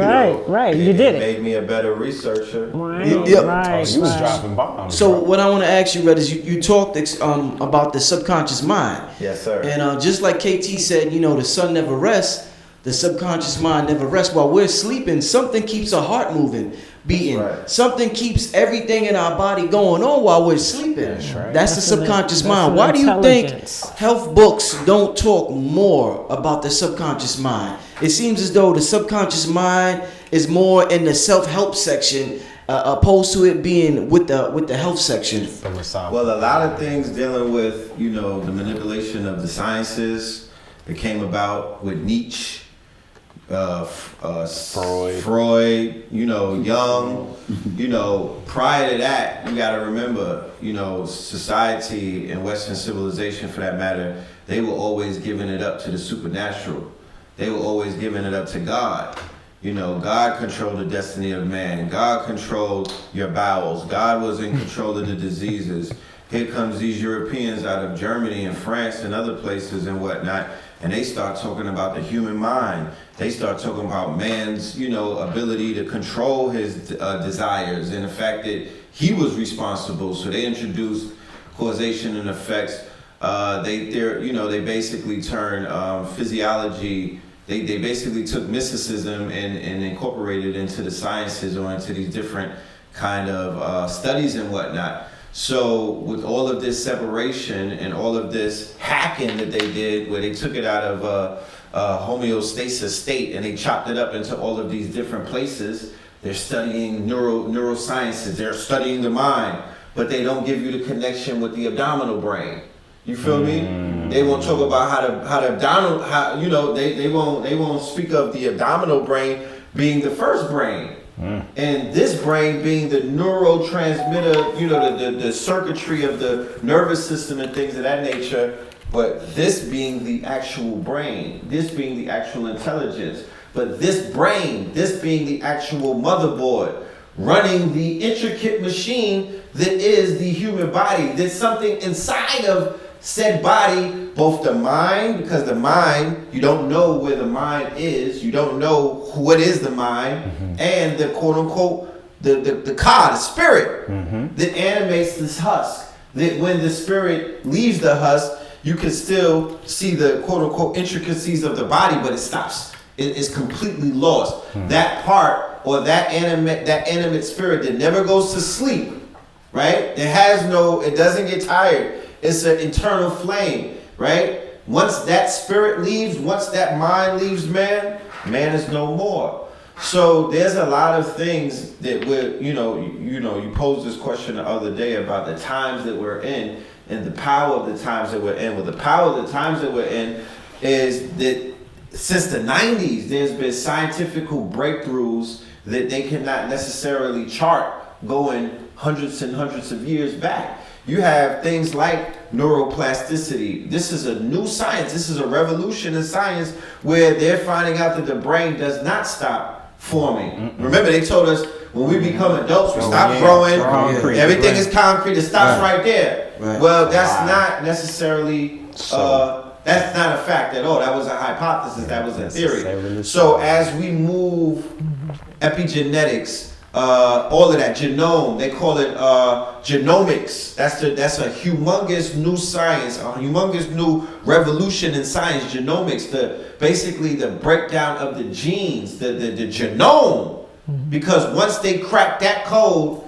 did it. made me a better researcher. Right. Yep. Right. You was right. dropping bombs. So bro. what I want to ask you, Red, is you talked about the subconscious mind. Yes, sir. And just like KT said, the sun never rests, the subconscious mind never rests. While we're sleeping, something keeps our heart moving, beating. Right. Something keeps everything in our body going on while we're sleeping. That's right. That's the subconscious mind. an Why do you think intelligence. health books don't talk more about the subconscious mind? It seems as though the subconscious mind is more in the self-help section opposed to it being with the health section. Well, a lot of things dealing with, the manipulation of the sciences that came about with Nietzsche, Freud, Jung, prior to that, you gotta remember, society and Western civilization for that matter, they were always giving it up to the supernatural. They were always giving it up to God. God controlled the destiny of man. God controlled your bowels. God was in control of the diseases. Here comes these Europeans out of Germany and France and other places and whatnot, and they start talking about the human mind. They start talking about man's, ability to control his desires and the fact that he was responsible. So they introduced causation and effects. They basically turned physiology. They basically took mysticism and incorporated it into the sciences or into these different kind of studies and whatnot. So with all of this separation and all of this hacking that they did, where they took it out of homeostasis state and they chopped it up into all of these different places, they're studying neurosciences, they're studying the mind, but they don't give you the connection with the abdominal brain. You feel me? They won't talk about they won't speak of the abdominal brain being the first brain. And this brain being the neurotransmitter, the circuitry of the nervous system and things of that nature, but this being the actual brain, this being the actual intelligence, but this brain, this being the actual motherboard, running the intricate machine that is the human body. There's something inside of said body, both the mind, because the mind, you don't know where the mind is, you don't know what is the mind, and the quote unquote, the ka, the spirit that animates this husk. That when the spirit leaves the husk, you can still see the quote unquote intricacies of the body, but it stops. It is completely lost. That part or that animate spirit that never goes to sleep, right? It doesn't get tired. It's an internal flame, right? Once that spirit leaves, once that mind leaves man is no more. So there's a lot of things that you posed this question the other day about the times that we're in and the power of the times that we're in. Well, the power of the times that we're in is that since the 90s, there's been scientific breakthroughs that they cannot necessarily chart going hundreds and hundreds of years back. You have things like neuroplasticity. This is a new science. This is a revolution in science where they're finding out that the brain does not stop forming. Remember, they told us when we become adults, we stop growing. Concrete, Everything is concrete. It stops right there. Right. Well, that's not necessarily That's not a fact at all. That was a hypothesis. That was a theory. So as we move epigenetics, all of that genome, they call it genomics. That's a humongous new science, a humongous new revolution in science. Genomics, basically the breakdown of the genes, the genome. Because once they crack that code,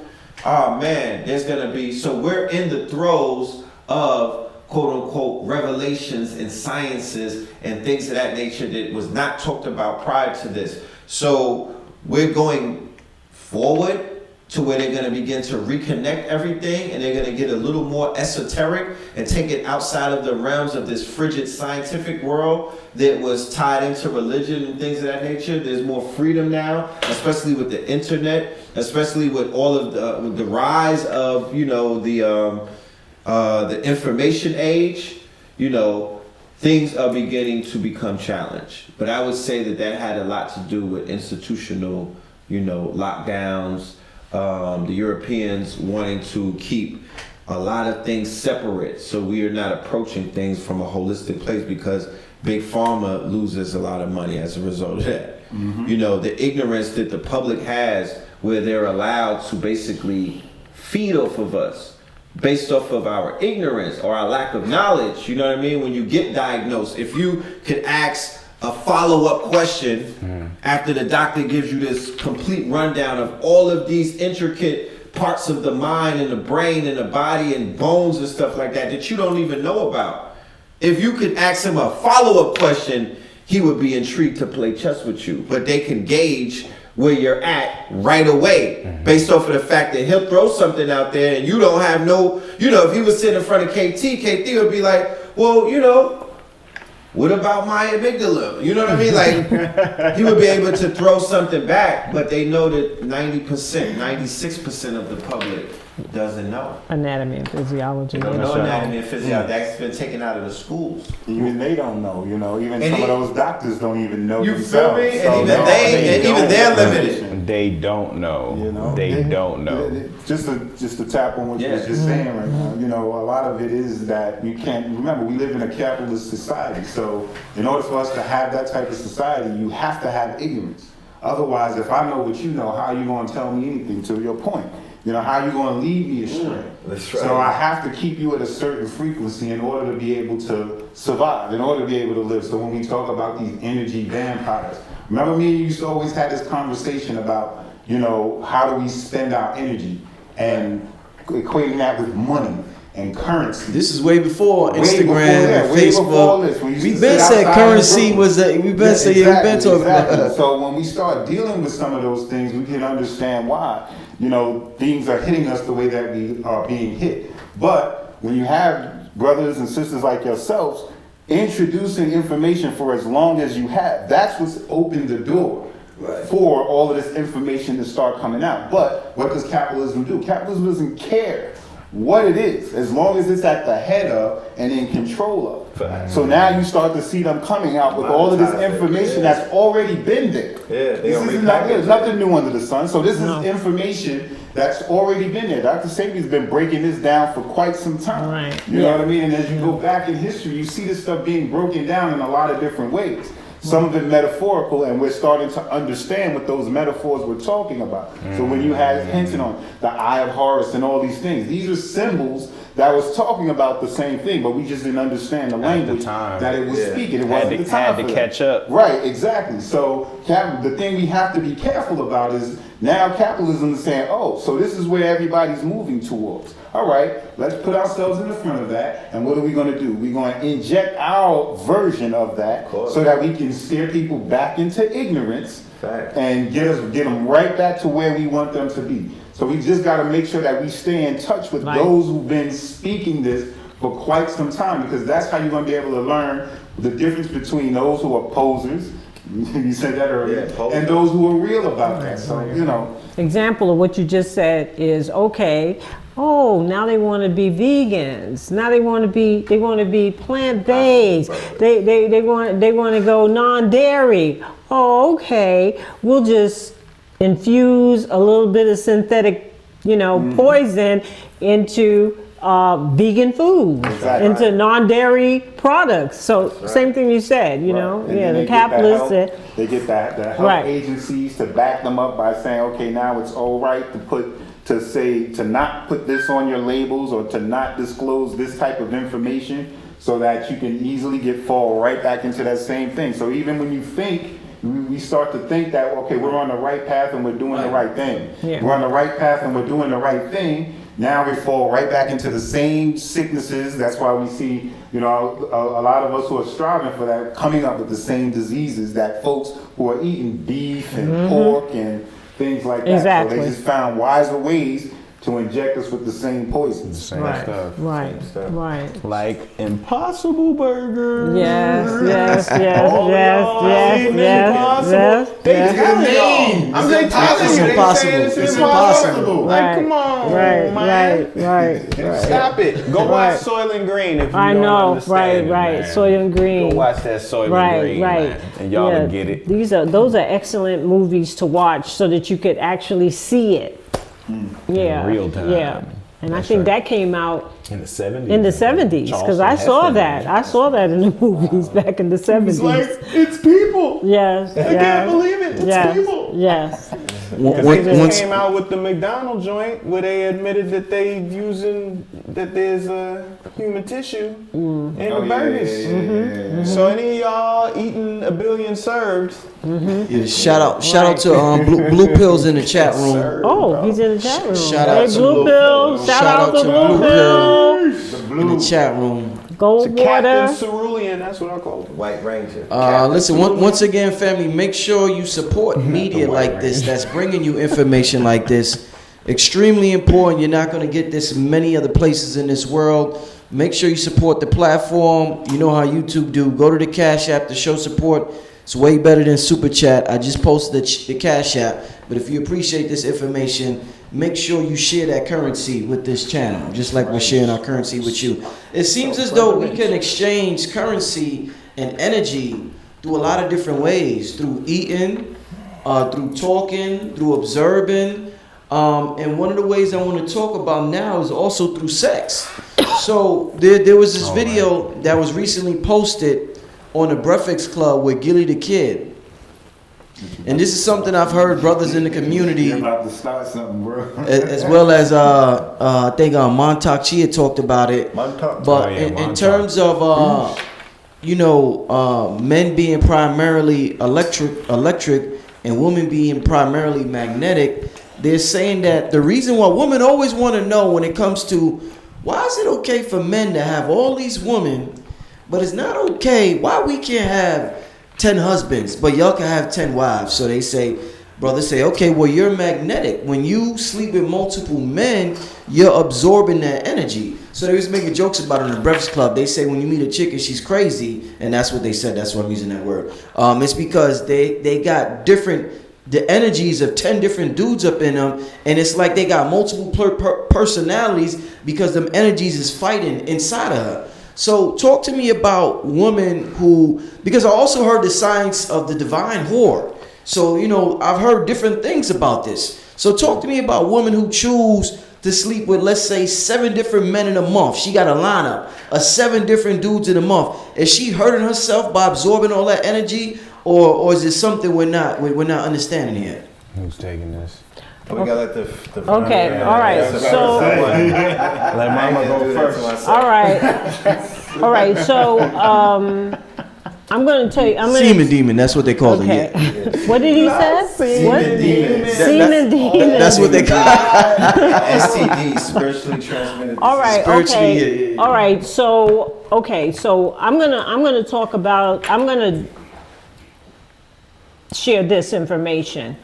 oh man, there's gonna be. So we're in the throes of quote unquote revelations in sciences and things of that nature that was not talked about prior to this. So we're going forward to where they're going to begin to reconnect everything, and they're going to get a little more esoteric and take it outside of the realms of this frigid scientific world that was tied into religion and things of that nature. There's more freedom now, especially with the internet, especially with all of the rise of, you know, the information age. You know, things are beginning to become challenged. But I would say that had a lot to do with institutional, you know, lockdowns, the Europeans wanting to keep a lot of things separate, so we are not approaching things from a holistic place, because Big Pharma loses a lot of money as a result of that. You know, the ignorance that the public has, where they're allowed to basically feed off of us based off of our ignorance or our lack of knowledge. You know what I mean? When you get diagnosed, if you could ask a follow-up question after the doctor gives you this complete rundown of all of these intricate parts of the mind and the brain and the body and bones and stuff like that you don't even know about. If you could ask him a follow-up question, he would be intrigued to play chess with you. But they can gauge where you're at right away based off of the fact that he'll throw something out there and you don't have no, you know, if he was sitting in front of KT would be like, well, you know, what about my amygdala? You know what I mean? Like, he would be able to throw something back, but they know that 90%, 96% of the public doesn't know. Anatomy and physiology. They don't know anatomy and physiology. That's been taken out of the schools. Even they don't know, you know. Even some of those doctors don't even know you themselves. feel me? So and even they're limited. They don't know. You know? They don't know. Just to tap on what you were just saying right now, you know, a lot of it is that you can't, remember, we live in a capitalist society. So in order for us to have that type of society, you have to have ignorance. Otherwise, if I know what you know, how are you going to tell me anything, to your point? You know, how are you going to lead me astray? That's right. So I have to keep you at a certain frequency in order to be able to survive, in order to be able to live. So when we talk about these energy vampires, remember me and you used to always have this conversation about, you know, how do we spend our energy and equating that with money and currency. This is way before Instagram and way before all Facebook. this. We We've been said currency was a, we've been saying, we've been talking about that. So when we start dealing with some of those things, we can understand why, you know, things are hitting us the way that we are being hit. But when you have brothers and sisters like yourselves introducing information for as long as you have, that's what's opened the door for all of this information to start coming out. But what does capitalism do? Capitalism doesn't care what it is, as long as it's at the head of and in control of. So now you start to see them coming out with all of this information that's already been there. This is nothing new under the sun. So this is information that's already been there. Dr. Sabi's been breaking this down for quite some time. Right. You know what I mean? And as you go back in history, you see this stuff being broken down in a lot of different ways. Some of it metaphorical, and we're starting to understand what those metaphors we're talking about. So when you had hinting on the Eye of Horus and all these things, these are symbols that was talking about the same thing, but we just didn't understand the language that it was speaking. It wasn't the time had to for catch up. Right, exactly. So the thing we have to be careful about is now capitalism is saying, oh, so this is where everybody's moving towards. All right, let's put ourselves in the front of that, and what are we going to do? We're going to inject our version of that so that we can steer people back into ignorance and get them right back to where we want them to be. So we just got to make sure that we stay in touch with those who've been speaking this for quite some time, because that's how you're going to be able to learn the difference between those who are posers, you said that earlier, and those who are real about that. So, you know. Example of what you just said is, okay, oh, now they want to be vegans. Now they want to be plant-based. They want to go non-dairy. Oh, okay. We'll just infuse a little bit of synthetic, poison into vegan foods, Exactly. into non-dairy products. So same thing you said, you know, And then the they get capitalists. they get the help Right. agencies to back them up by saying, okay, now it's all right to not put this on your labels or to not disclose this type of information, so that you can easily fall right back into that same thing. So even when you think, we start to think that, okay, we're on the right path and we're doing the right thing. Yeah. We're on the right path and we're doing the right thing. Now we fall right back into the same sicknesses. That's why we see, a lot of us who are striving for that coming up with the same diseases that folks who are eating beef and pork and things like that. Exactly. So they just found wiser ways to inject us with the same poisons. Same Right, stuff. right, right. Like Impossible Burger. Yes. All y'all seen Impossible? They telling y'all. I'm just telling It's you. They impossible. saying It's it's impossible. impossible. Like, come on, man. Right. Stop it. Go watch Soil and Green if you I don't know, understand it, right. man. Soil and Green. Go watch that Soil and Green, man, and y'all will get it. Those are excellent movies to watch, so that you could actually see it. Yeah, In real time. Yeah, and I think that came out In the 70s. in the 70s, because I saw that. I saw that in the movies back in the 70s. It's like, it's people. Yes, I can't believe it. It's people. Yes. They just came out with the McDonald's joint where they admitted that that there's human tissue in the burgers. So any of y'all eating a billion served? Yeah, shout out to Blue Pills in the chat room. Oh, he's in the chat room. Shout out to Blue Pill. Shout out to Blue Pill. In the chat room. Gold water. Captain Cerulean, that's what I call it. White Ranger. Listen, once again, family, make sure you support media like this that's bringing you information like this. Extremely important. You're not going to get this many other places in this world. Make sure you support the platform. You know how YouTube do. Go to the Cash App to show support. It's way better than Super Chat. I just posted the Cash App. But if you appreciate this information, make sure you share that currency with this channel, just like we're sharing our currency with you. It seems as though we can exchange currency and energy through a lot of different ways, through eating, through talking, through observing. And one of the ways I want to talk about now is also through sex. So there was this video that was recently posted on the Breakfast Club with Gilly the Kid. And this is something I've heard brothers in the community, You're about to start something, bro. as well as I think Montauk Chia talked about it. Montauk. But Oh, yeah, in Montauk. terms of men being primarily electric and women being primarily magnetic, they're saying that the reason why women always want to know when it comes to why is it okay for men to have all these women, but it's not okay why we can't have 10 husbands, but y'all can have 10 wives. So they say, brothers say, okay, well, you're magnetic. When you sleep with multiple men, you're absorbing that energy. So they was making jokes about it in the Breakfast Club. They say when you meet a chick and she's crazy, and that's what they said. That's why I'm using that word. It's because they got the energies of 10 different dudes up in them, and it's like they got multiple personalities because them energies is fighting inside of her. So talk to me about women who, because I also heard the science of the divine whore. So, I've heard different things about this. So talk to me about women who choose to sleep with, let's say, 7 different men in a month. She got a lineup of 7 different dudes in a month. Is she hurting herself by absorbing all that energy, or is it something we're not understanding yet? Who's taking this? We gotta let the Okay, all right. So, Let Mama go first. all right. So, I'm going to tell you. Semen demon, that's what they call it. Okay. Yeah. What did he say? What? demon. Semen demon. That's what they call it. STD, spiritually transmitted. All right. Spiritually, Okay. yeah. All right. So, I'm gonna talk about. I'm gonna share this information.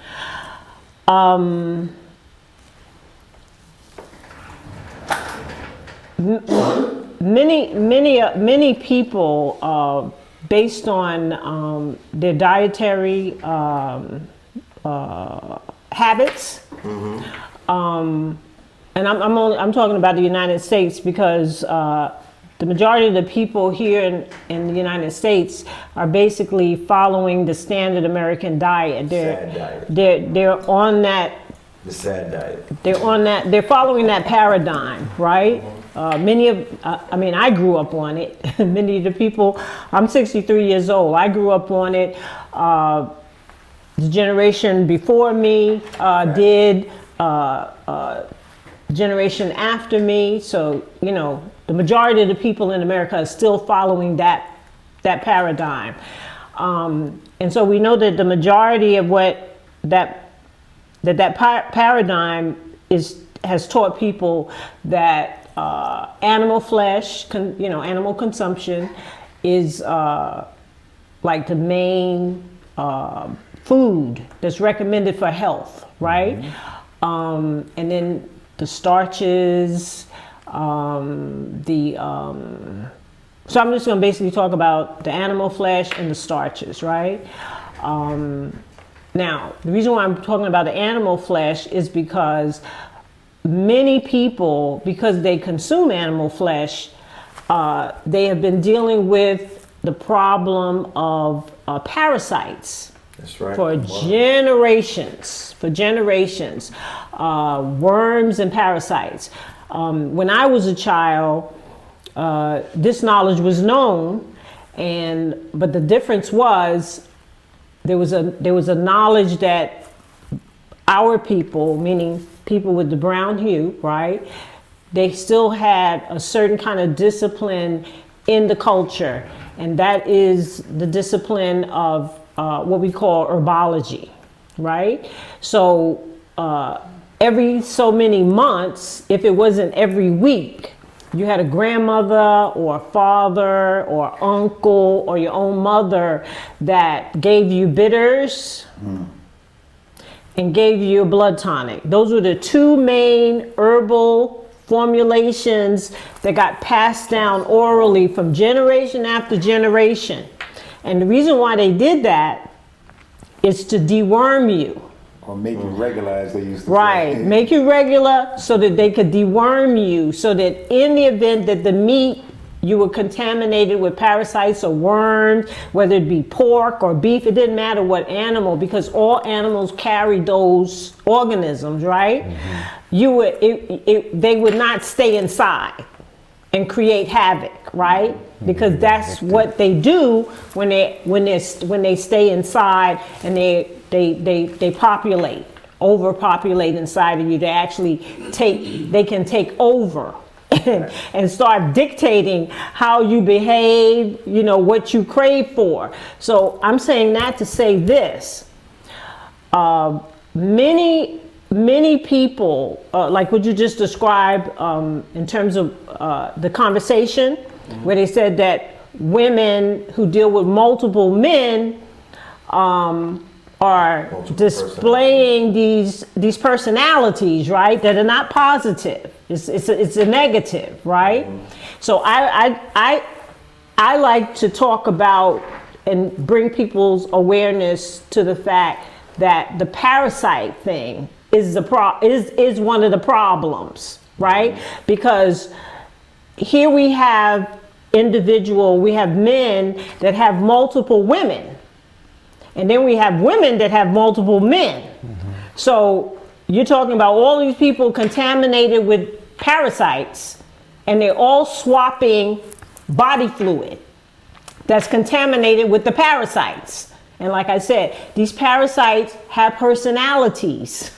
Many people, based on their dietary habits, and I'm talking about the United States because the majority of the people here in the United States are basically following the standard American diet. They're on that The sad diet. They're following that paradigm, right? I grew up on it. Many of the people, I'm 63 years old. I grew up on it. The generation before me did. Generation after me. So, the majority of the people in America are still following that paradigm. And so we know that the majority of what that paradigm has taught people that animal flesh, animal consumption is like the main food that's recommended for health, right? And then the starches, so I'm just going to basically talk about the animal flesh and the starches, right? Now, the reason why I'm talking about the animal flesh is because many people, because they consume animal flesh, they have been dealing with the problem of parasites. That's right. For generations, worms and parasites. When I was a child, this knowledge was known, but the difference was there was a knowledge that our people, meaning people with the brown hue, right? They still had a certain kind of discipline in the culture, and that is the discipline of what we call herbology, right? So every so many months, if it wasn't every week, you had a grandmother or a father or uncle or your own mother that gave you bitters and gave you a blood tonic. Those were the two main herbal formulations that got passed down orally from generation after generation. And the reason why they did that is to deworm you. Or make you regular, as they used to say. Right, make you regular so that they could deworm you, so that in the event that the meat you were contaminated with parasites or worms, whether it be pork or beef, it didn't matter what animal, because all animals carry those organisms, right? They would not stay inside and create havoc, right? Because that's what they do when they stay inside and they overpopulate inside of you. They can take over and start dictating how you behave, what you crave for. So I'm saying that to say this. Many people, like what you just described in terms of the conversation, where they said that women who deal with multiple men are displaying these personalities, right, that are not positive. It's a negative, right? So I like to talk about and bring people's awareness to the fact that the parasite thing is one of the problems, right? Because here we have men that have multiple women. And then we have women that have multiple men. So you're talking about all these people contaminated with parasites, and they're all swapping body fluid that's contaminated with the parasites. And like I said, these parasites have personalities.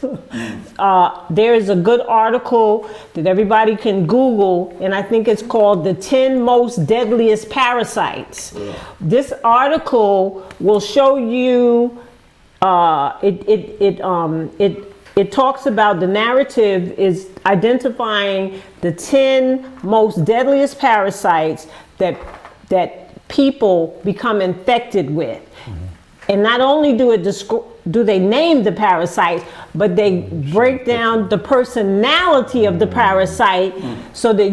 There is a good article that everybody can Google, and I think it's called The 10 Most Deadliest Parasites. This article will show you, it talks about, the narrative is identifying the 10 most deadliest parasites that people become infected with. And not only do they name the parasites, but they break down the personality of the parasite, so that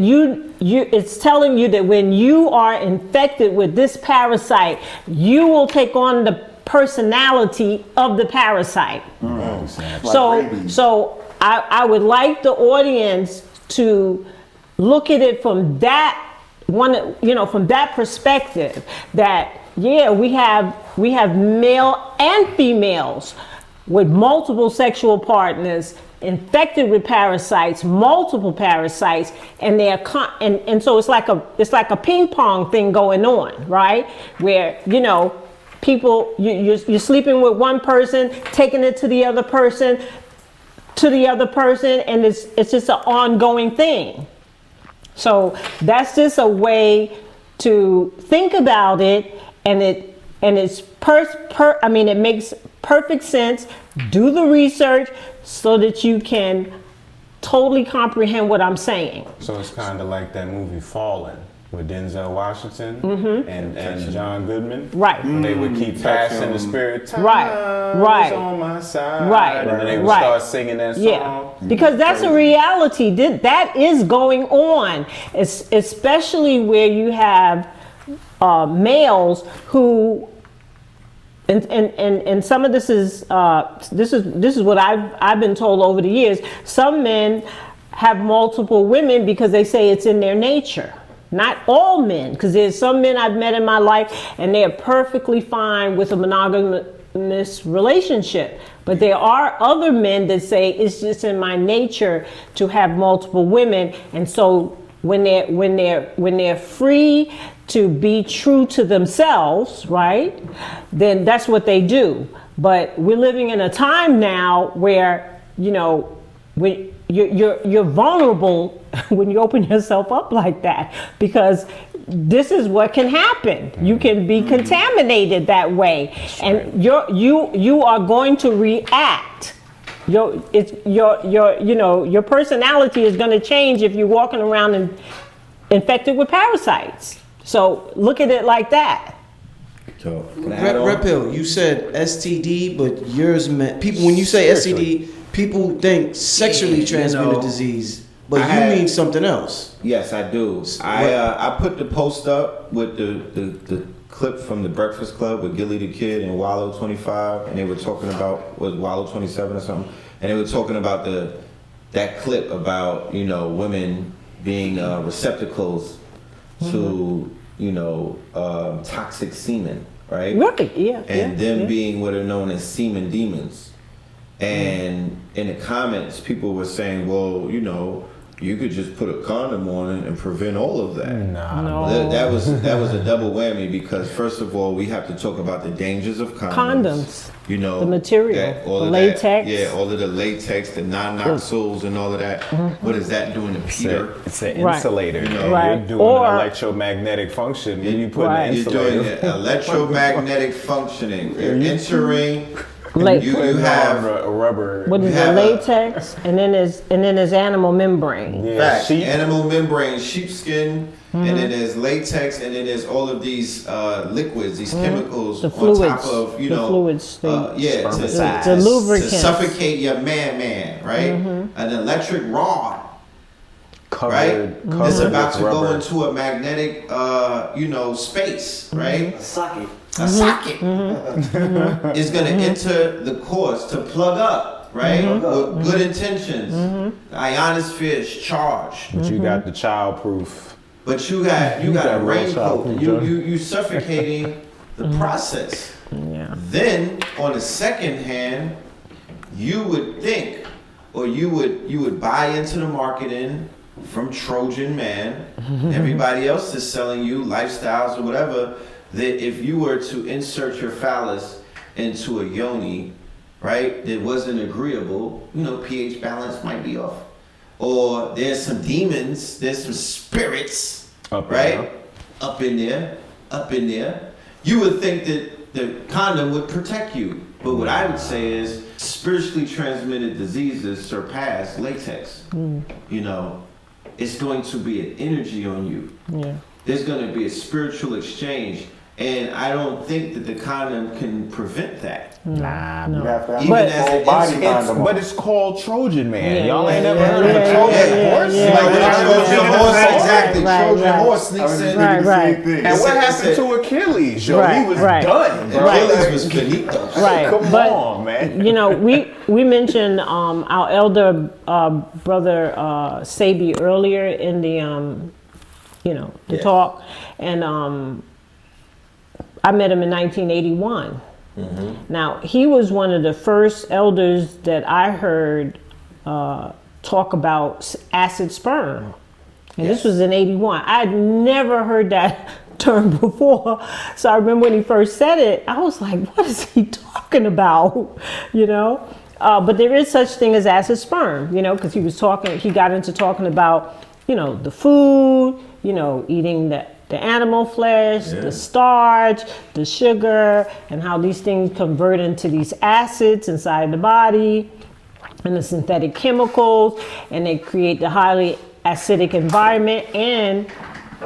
it's telling you that when you are infected with this parasite, you will take on the personality of the parasite. So I would like the audience to look at it from that from that perspective, that we have male and females with multiple sexual partners, infected with parasites, multiple parasites, and and so it's like a ping pong thing going on, right? Where people you're sleeping with one person, taking it to the other person, and it's just an ongoing thing. So that's just a way to think about it, and it makes perfect sense. Do the research so that you can totally comprehend what I'm saying. So it's kind of like that movie Fallen with Denzel Washington and John Goodman. Right. They would keep passing the spirit. Time Right. is on my side. Right. And then they would start singing that song. Yeah. Because that's a reality. That is going on, especially where you have males who. And some of this is what I've been told over the years. Some men have multiple women because they say it's in their nature. Not all men, because there's some men I've met in my life and they're perfectly fine with a monogamous relationship. But there are other men that say it's just in my nature to have multiple women, and so when they're free to be true to themselves, right, then that's what they do. But we're living in a time now where, when you're vulnerable when you open yourself up like that, because this is what can happen. You can be contaminated that way, and you are going to react. Your personality is going to change if you're walking around and infected with parasites. So look at it like that. So, Red Pill, you said STD, but yours meant people. When you say STD, people think sexually transmitted disease, but you mean something else. Yes, I do. I put the post up with the clip from the Breakfast Club with Gilly the Kid and Wallow 25, and they were talking about Wallow 27 or something, and they were talking about that clip about women being receptacles to toxic semen, right? Right. Yeah. And them being what are known as semen demons. And in the comments, people were saying, well, you could just put a condom on it and prevent all of that. No. That was a double whammy, because first of all, we have to talk about the dangers of condoms. The material, the latex. All of the latex, the non-noxals and all of that. What is that doing to Peter? It's an insulator. Right. You're doing an electromagnetic function when you put an insulator. You're doing electromagnetic functioning. You're entering. You have a rubber. What is the latex, and then there's animal membrane. Yeah, animal membrane, sheepskin, and then there's latex, and then there's all of these liquids, these chemicals the fluids, on top of the fluids, to lubricants, to suffocate your man, right? An electric rod. Covered it's about to go into a magnetic, space, right? A socket is going to enter the course to plug up, right? With good intentions. The ionosphere is charged. But you got the childproof. But you got a raincoat. You suffocating the process. Yeah. Then on the second hand, you would think, or you would buy into the marketing from Trojan Man. Everybody else is selling you lifestyles or whatever. That if you were to insert your phallus into a yoni, right, that wasn't agreeable, pH balance might be off. Or there's some demons, there's some spirits, up in there. You would think that the condom would protect you. But what I would say is spiritually transmitted diseases surpass latex. It's going to be an energy on you. Yeah. There's going to be a spiritual exchange. And I don't think that the condom can prevent that. Nah, you have to have even a full body condom. But it's called Trojan Man. Y'all ain't yeah, never heard of a Trojan horse? Trojan horse, exactly. Trojan horse sneaks in. And what happened to Achilles? He was done. Achilles was finito. Right. Come on, man. We mentioned our elder brother Sabi earlier in the talk, and I met him in 1981. Now, he was one of the first elders that I heard talk about acid sperm. And this was in 81. I'd never heard that term before. So I remember when he first said it, I was like, what is he talking about? You know? But there is such thing as acid sperm, you know, because he got into talking about, you know, the food, you know, eating the animal flesh, the starch, the sugar, and how these things convert into these acids inside the body and the synthetic chemicals, and they create the highly acidic environment, and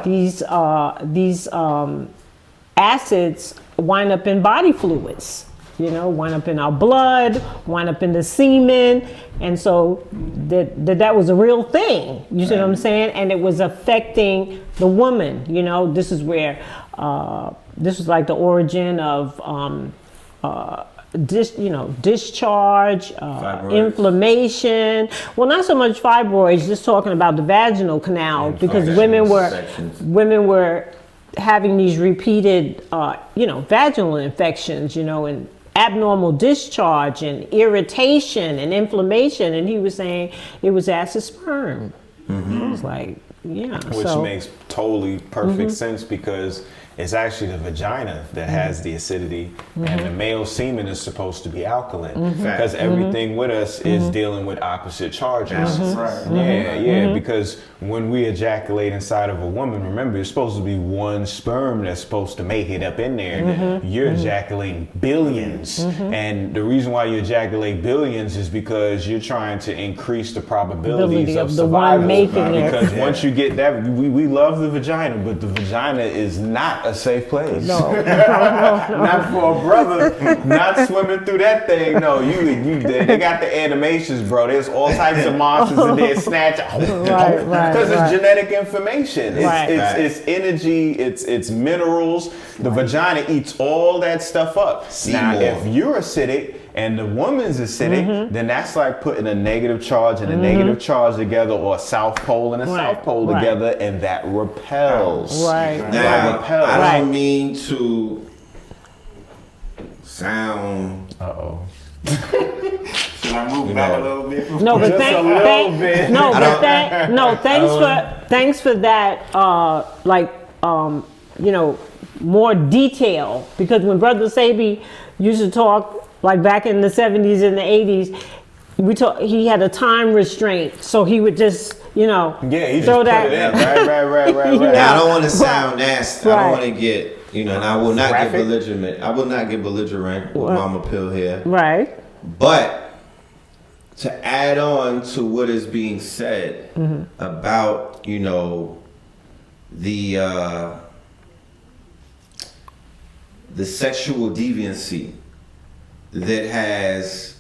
these acids wind up in body fluids, you know, wind up in our blood, wind up in the semen, and so that was a real thing. You see what I'm saying? And it was affecting the woman. You know, this is where this was like the origin of discharge, inflammation. Well, not so much fibroids, just talking about the vaginal canal, because women were having these repeated, vaginal infections, you know, and abnormal discharge and irritation and inflammation. And he was saying it was acid sperm. I was like, yeah. Which makes totally perfect sense, because it's actually the vagina that has the acidity, and the male semen is supposed to be alkaline, because everything with us is dealing with opposite charges. Because when we ejaculate inside of a woman, remember, it's supposed to be one sperm that's supposed to make it up in there. You're ejaculating billions, and the reason why you ejaculate billions is because you're trying to increase the probabilities of the survival. one making it. Because once you get that, we love the vagina, but the vagina is not a safe place. No. Not for a brother. Not swimming through that thing. No, they got the animations, bro. There's all types of monsters in there snatch. Because it's genetic information. It's energy. It's minerals. The vagina eats all that stuff up. Now, if you're acidic and the woman's acidic, then that's like putting a negative charge and a negative charge together, or a south pole and a south pole together, and that repels. Now, I don't mean to sound. Should I move back a little bit? No, but thanks for that. More detail, because when Brother Sabi used to talk, like back in the 70s and the 80s, he had a time restraint, so he would just, he throw just that. Put it in. Right. Now, I don't want to sound nasty. I don't want to get, and I will not Graphic. get belligerent. I will not get belligerent with Mama Pill here. Right. But to add on to what is being said about, the sexual deviancy that has,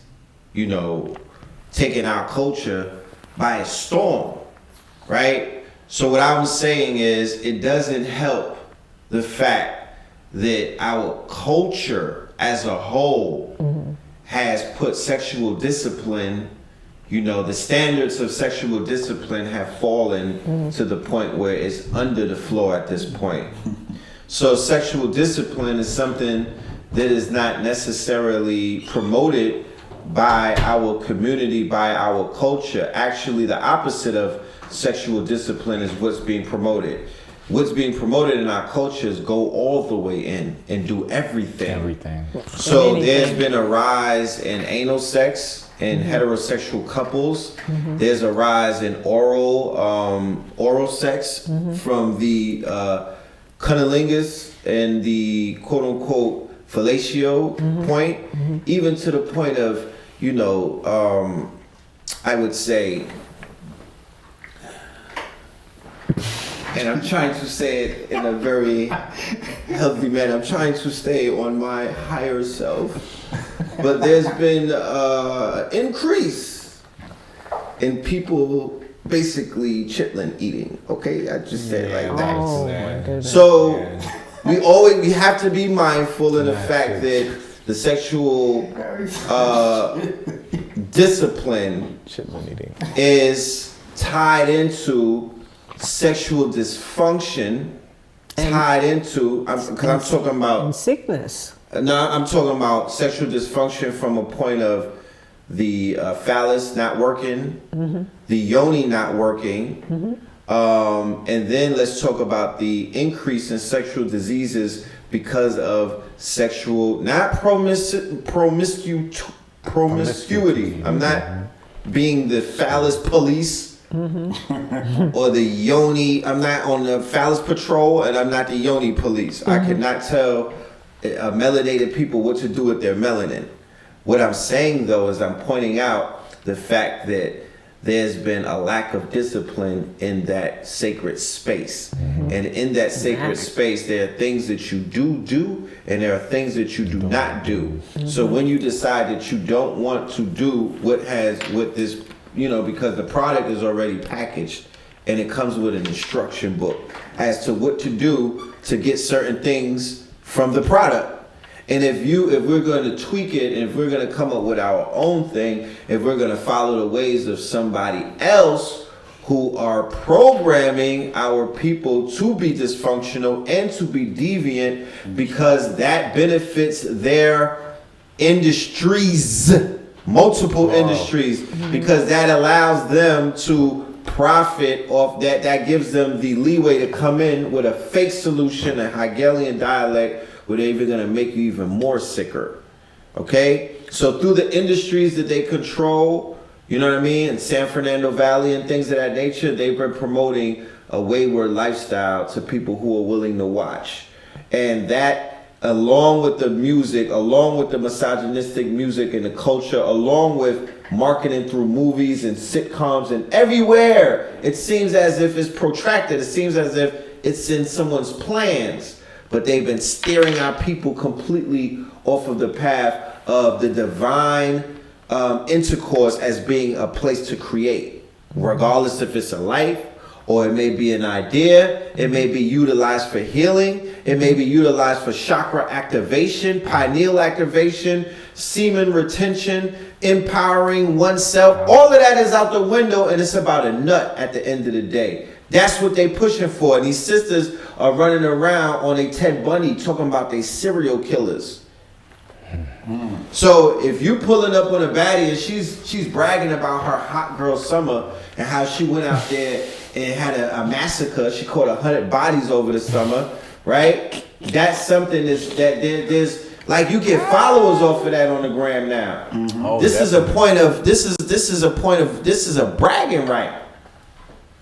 taken our culture by a storm, right? So what I'm saying is, it doesn't help the fact that our culture as a whole has put sexual discipline, the standards of sexual discipline have fallen to the point where it's under the floor at this point. So sexual discipline is something that is not necessarily promoted by our community, by our culture. Actually, the opposite of sexual discipline is what's being promoted. What's being promoted in our culture is go all the way in and do everything. So there's been a rise in anal sex in heterosexual couples. There's a rise in oral sex from the cunnilingus and the quote-unquote fellatio point, even to the point of, I would say, and I'm trying to say it in a very healthy manner, I'm trying to stay on my higher self, but there's been increase in people basically chitlin eating. Okay, I just said it like that. Oh, my goodness. So we have to be mindful in the fact that the sexual discipline is tied into sexual dysfunction, tied into, because I'm talking about sickness. No, I'm talking about sexual dysfunction from a point of the phallus not working, the yoni not working, and then let's talk about the increase in sexual diseases because of sexual, not promiscuity. I'm not being the phallus police or the yoni. I'm not on the phallus patrol, and I'm not the yoni police. I cannot tell melanated people what to do with their melanin. What I'm saying, though, is I'm pointing out the fact that there's been a lack of discipline in that sacred space. And in that sacred space, there are things that you do, and there are things that you do not do. So when you decide that you don't want to do what this, because the product is already packaged, and it comes with an instruction book as to what to do to get certain things from the product. And if we're going to tweak it, and if we're going to come up with our own thing, if we're going to follow the ways of somebody else who are programming our people to be dysfunctional and to be deviant because that benefits their industries, multiple industries, because that allows them to profit off that. That gives them the leeway to come in with a fake solution, a Hegelian dialect, where they're even going to make you even more sicker. Okay? So through the industries that they control, you know what I mean, in San Fernando Valley and things of that nature, they've been promoting a wayward lifestyle to people who are willing to watch. And that, along with the music, along with the misogynistic music and the culture, along with marketing through movies and sitcoms and everywhere, it seems as if it's protracted. It seems as if it's in someone's plans. But they've been steering our people completely off of the path of the divine intercourse as being a place to create, regardless if it's a life or it may be an idea. It may be utilized for healing. It may be utilized for chakra activation, pineal activation, semen retention, empowering oneself. All of that is out the window, and it's about a nut at the end of the day. That's what they pushing for. And these sisters are running around on a Ted Bundy talking about they serial killers. So if you pulling up on a baddie and she's bragging about her hot girl summer and how she went out there and had a massacre, she caught 100 bodies over the summer, right? That's something that there's like you get followers off of that on the gram now. This is a bragging right.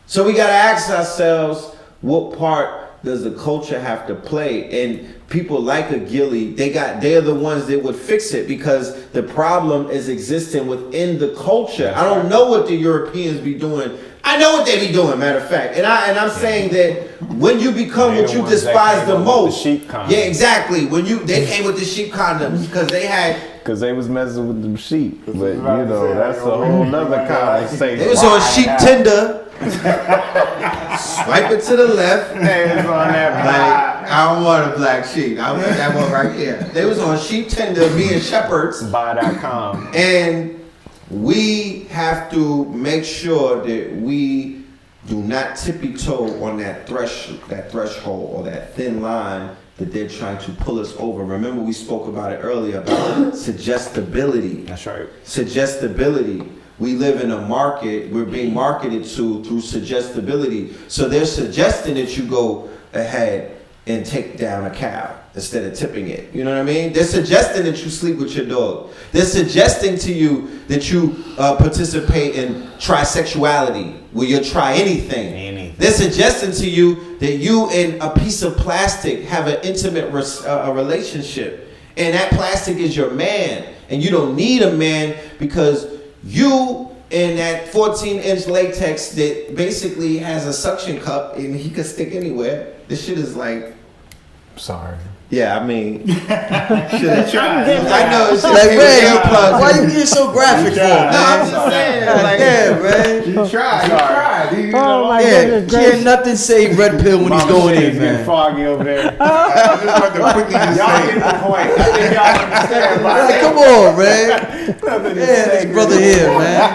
So we got to ask ourselves, what part does the culture have to play? And people like a Gilly, they're the ones that would fix it, because the problem is existing within the culture. I don't know what the Europeans be doing. I know what they be doing, matter of fact. And I'm saying that when you become what you despise the most. Yeah, exactly. When they came with the sheep condoms because they was messing with them sheep. But that's a whole nother conversation. They was on sheep Tinder. Swipe it to the left. They was on that I don't want a black sheep. I want that one right here. They was on sheep Tinder being shepherds. Buy.com. And we have to make sure that we do not tippy-toe on that threshold or that thin line that they're trying to pull us over. Remember, we spoke about it earlier about suggestibility. That's right. Suggestibility. We live in a market, we're being marketed to through suggestibility. So they're suggesting that you go ahead and take down a cow instead of tipping it. You know what I mean? They're suggesting that you sleep with your dog. They're suggesting to you that you participate in trisexuality, where you'll try anything. They're suggesting to you that you and a piece of plastic have an intimate relationship. And that plastic is your man. And you don't need a man because you in that 14-inch latex that basically has a suction cup and he could stick anywhere. This shit is like... Sorry. Yeah, I mean... shit, I know it's like, man, why you being so graphic for? No, I'm just saying. Like, yeah, man. You try. Oh my Yeah, goodness can't gracious. nothing say red pill when he's going in, man. Foggy over there. I just want to quickly just Y'all say. get the point. I think y'all understand. Like, come on, man. Yeah, this brother here, man.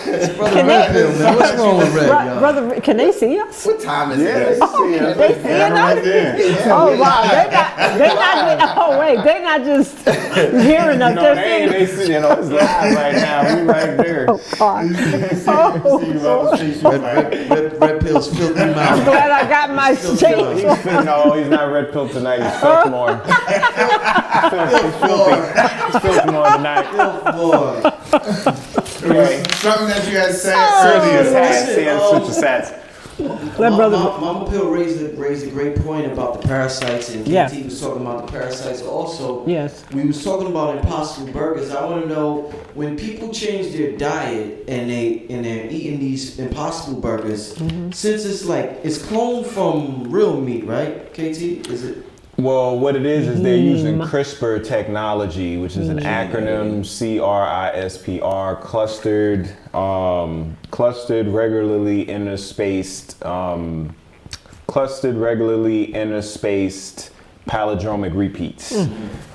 This brother Can red they- pill, man. What's wrong with red, y'all? Brother, can they see us? What time is Yeah, it? They seeing us? Oh wow, they not. Oh wait, they not just hearing us. No, They're they ain't. seeing. They sitting, it's live right now. We right there. Oh God. Red pill's filthy I'm mouth. glad I got my He's change. no, he's not red pill tonight. He's filth more. He's filthy more tonight. Boy. Something that you had said Earlier, Listen, switch sats. That brother. Mama Pill raised a great point about the parasites, and Yes. KT was talking about the parasites also. Yes. We was talking about Impossible Burgers. I want to know, when people change their diet and they're eating these Impossible Burgers, since it's cloned from real meat, right? KT, is it? Well, what it is they're using CRISPR technology, which is an acronym, CRISPR, clustered regularly interspaced palindromic repeats.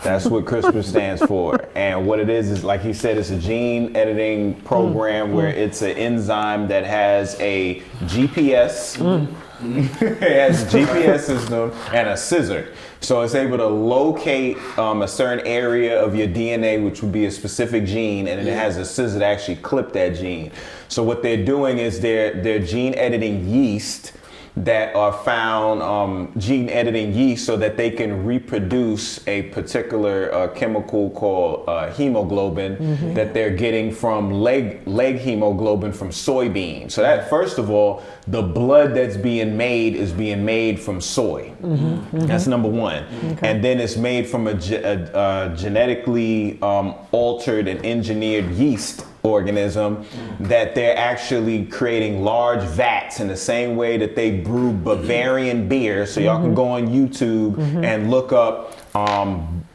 That's what CRISPR stands for. And what it is like he said, it's a gene editing program where it's an enzyme that has a GPS. It has a GPS system and a scissor. So it's able to locate a certain area of your DNA, which would be a specific gene, and then it has a scissor to actually clip that gene. So what they're doing is they're gene editing yeast that are found, gene editing yeast, so that they can reproduce a particular chemical called hemoglobin that they're getting from leg hemoglobin from soybeans. So that, first of all, the blood that's being made is being made from soy. That's number one. And then it's made from a genetically altered and engineered yeast organism that they're actually creating large vats in the same way that they brew Bavarian beer. So y'all can go on YouTube and look up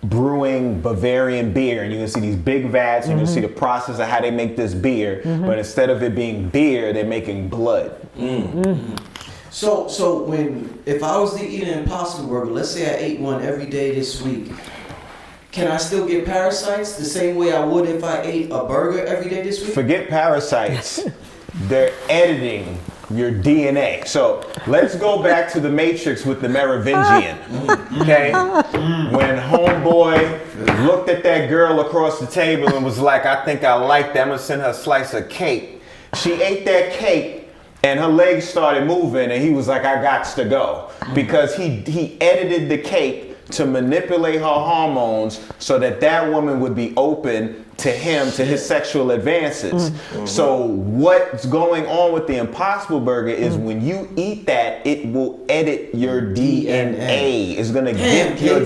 brewing Bavarian beer, and you can see these big vats, and you can see the process of how they make this beer. But instead of it being beer, they're making blood. So if I was to eat an Impossible Burger, let's say I ate one every day this week, can I still get parasites the same way I would if I ate a burger every day this week? Forget parasites. They're editing your DNA. So let's go back to the Matrix with the Merovingian. Okay? When homeboy looked at that girl across the table and was like, I think I like that, I'm gonna send her a slice of cake. She ate that cake and her legs started moving, and he was like, I gots to go. Because he edited the cake to manipulate her hormones so that woman would be open to him, to his sexual advances. So what's going on with the Impossible Burger is when you eat that, it will edit your DNA. It's gonna get your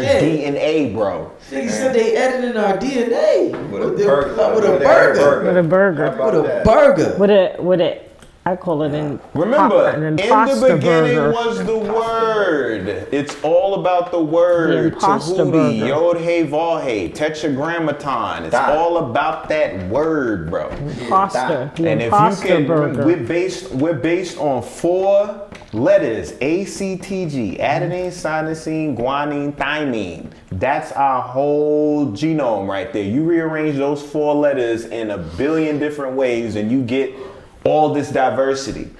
DNA, bro. Niggas said they edited our DNA With a burger. With a burger. With a burger. With a burger. With it. I call it an Remember, an in the imposter beginning burger. was the word. It's all about the word. The imposter Tahuti, burger. Yod Hey Vav Hey, Tetragrammaton. It's all about that word, bro. Imposter. The And if imposter you can, burger. we're based on 4 letters: ACTG, adenine, cytosine, guanine, thymine. That's our whole genome right there. You rearrange those 4 letters in a billion different ways, and you get all this diversity.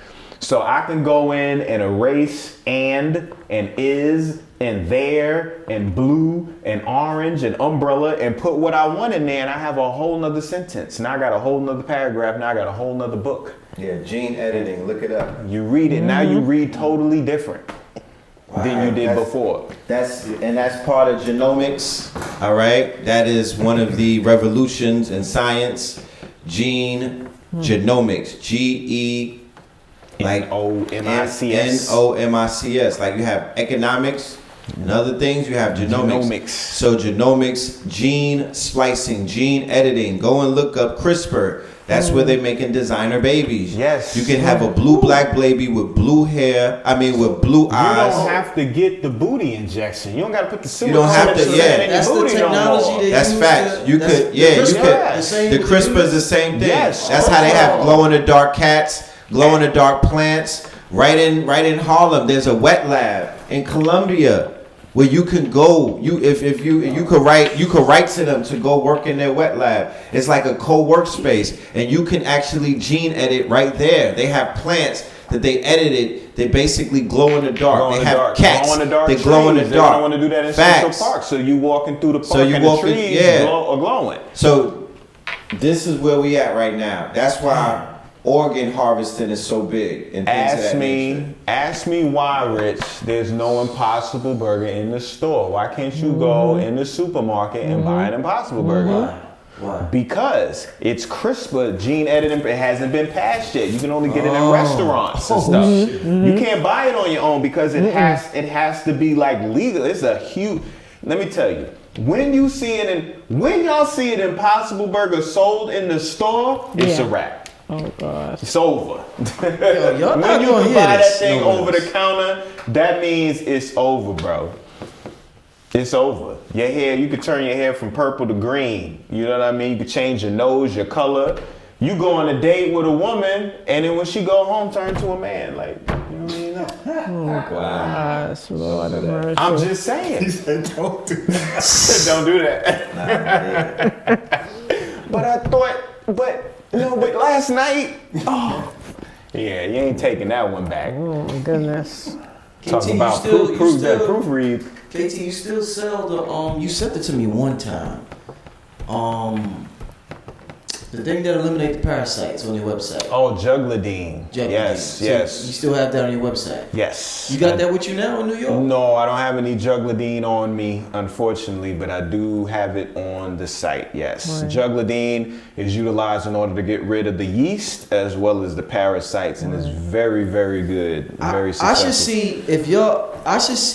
So I can go in and erase and is and there and blue and orange and umbrella and put what I want in there, and I have a whole nother sentence. Now I got a whole nother paragraph. Now I got a whole nother book. Yeah, gene editing. Look it up. You read it. Now you read totally different than you did before. That's part of genomics. All right, that is one of the revolutions in science. Genomics, GE, like N-O-M-I-C-S. N-O-M-I-C-S. Like you have economics and other things, you have genomics. So genomics, gene splicing, gene editing. Go and look up CRISPR. That's where they're making designer babies. Yes. You can have a blue black baby with blue hair. I mean, with blue eyes. You don't have to get the booty injection. You don't got to put the suit. You don't have to. Yeah, That's the technology they that's use facts. to- You that's- could. Yeah, you CRISPR, could. the same The with CRISPR is the same thing. That's how they have glow in the dark cats, glow in the dark plants. Right in Harlem, there's a wet lab. In Colombia, where you can go, you could write to them to go work in their wet lab. It's like a co-work space, and you can actually gene edit right there. They have plants that they edited. They basically glow in the dark. They have cats. They glow in the dark. They don't want to do that in Central Park. So you walking through the park and the trees are glowing. So this is where we at right now. That's why organ harvesting is so big. And ask me why, Rich, there's no Impossible Burger in the store. Why can't you go in the supermarket and buy an Impossible Burger? Why? Because it's CRISPR gene editing. It hasn't been passed yet. You can only get it in restaurants and stuff. You can't buy it on your own because it has to be like legal. It's a huge. Let me tell you. When y'all see an Impossible Burger sold in the store, it's a wrap. Oh gosh. It's over. Y'all when you can buy that thing over the counter, that means it's over, bro. It's over. Your hair, you could turn your hair from purple to green. You know what I mean? You could change your nose, your color. You go on a date with a woman, and then when she go home, turn to a man. Like, you don't even know. Oh gosh, Lord have mercy. I'm just saying. He said, don't do that. Don't do that. But I thought, but last night, yeah, you ain't taking that one back. Oh my goodness. Talk about proofread. KT, you still sell the you sent it to me one time. The thing that eliminates the parasites on your website. Oh, Jugladine. Yes. So you still have that on your website? Yes. You got that with you now in New York? No, I don't have any Jugladine on me, unfortunately, but I do have it on the site, yes. Right. Jugladine is utilized in order to get rid of the yeast as well as the parasites, and it's very, very good, very successful. I should see if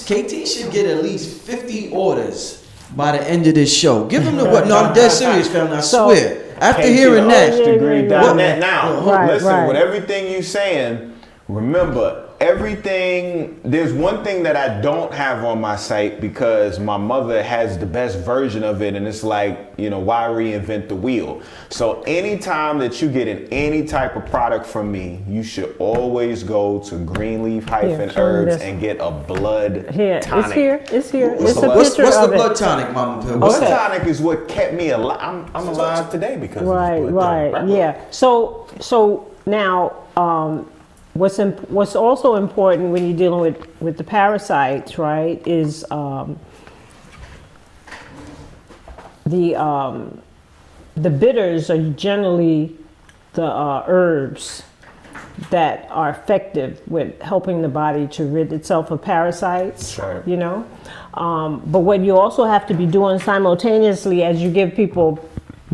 KT should get at least 50 orders by the end of this show. Give him the what? No, I'm dead serious, family, I swear. After hearing that, Degree.net now. Listen, right. with everything you're saying, remember, there's one thing that I don't have on my site because my mother has the best version of it, and it's like, why reinvent the wheel? So anytime that you get any type of product from me, you should always go to Greenleaf-Herbs and get a blood tonic. It's here. What's the blood tonic, Mama Pill? Blood tonic is what kept me alive. I'm alive today because of this blood tonic. Yeah. So now, what's also important when you're dealing with the parasites, right, is the bitters are generally the herbs that are effective with helping the body to rid itself of parasites. Sure. But what you also have to be doing simultaneously as you give people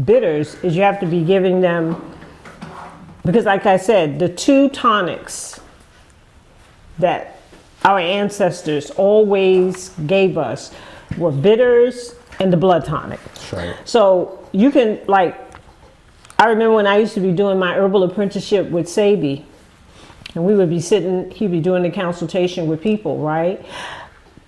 bitters is you have to be giving them, because like I said, the two tonics that our ancestors always gave us were bitters and the blood tonic. Right. So you can, I remember when I used to be doing my herbal apprenticeship with Cbd, and we would be he'd be doing the consultation with people, right?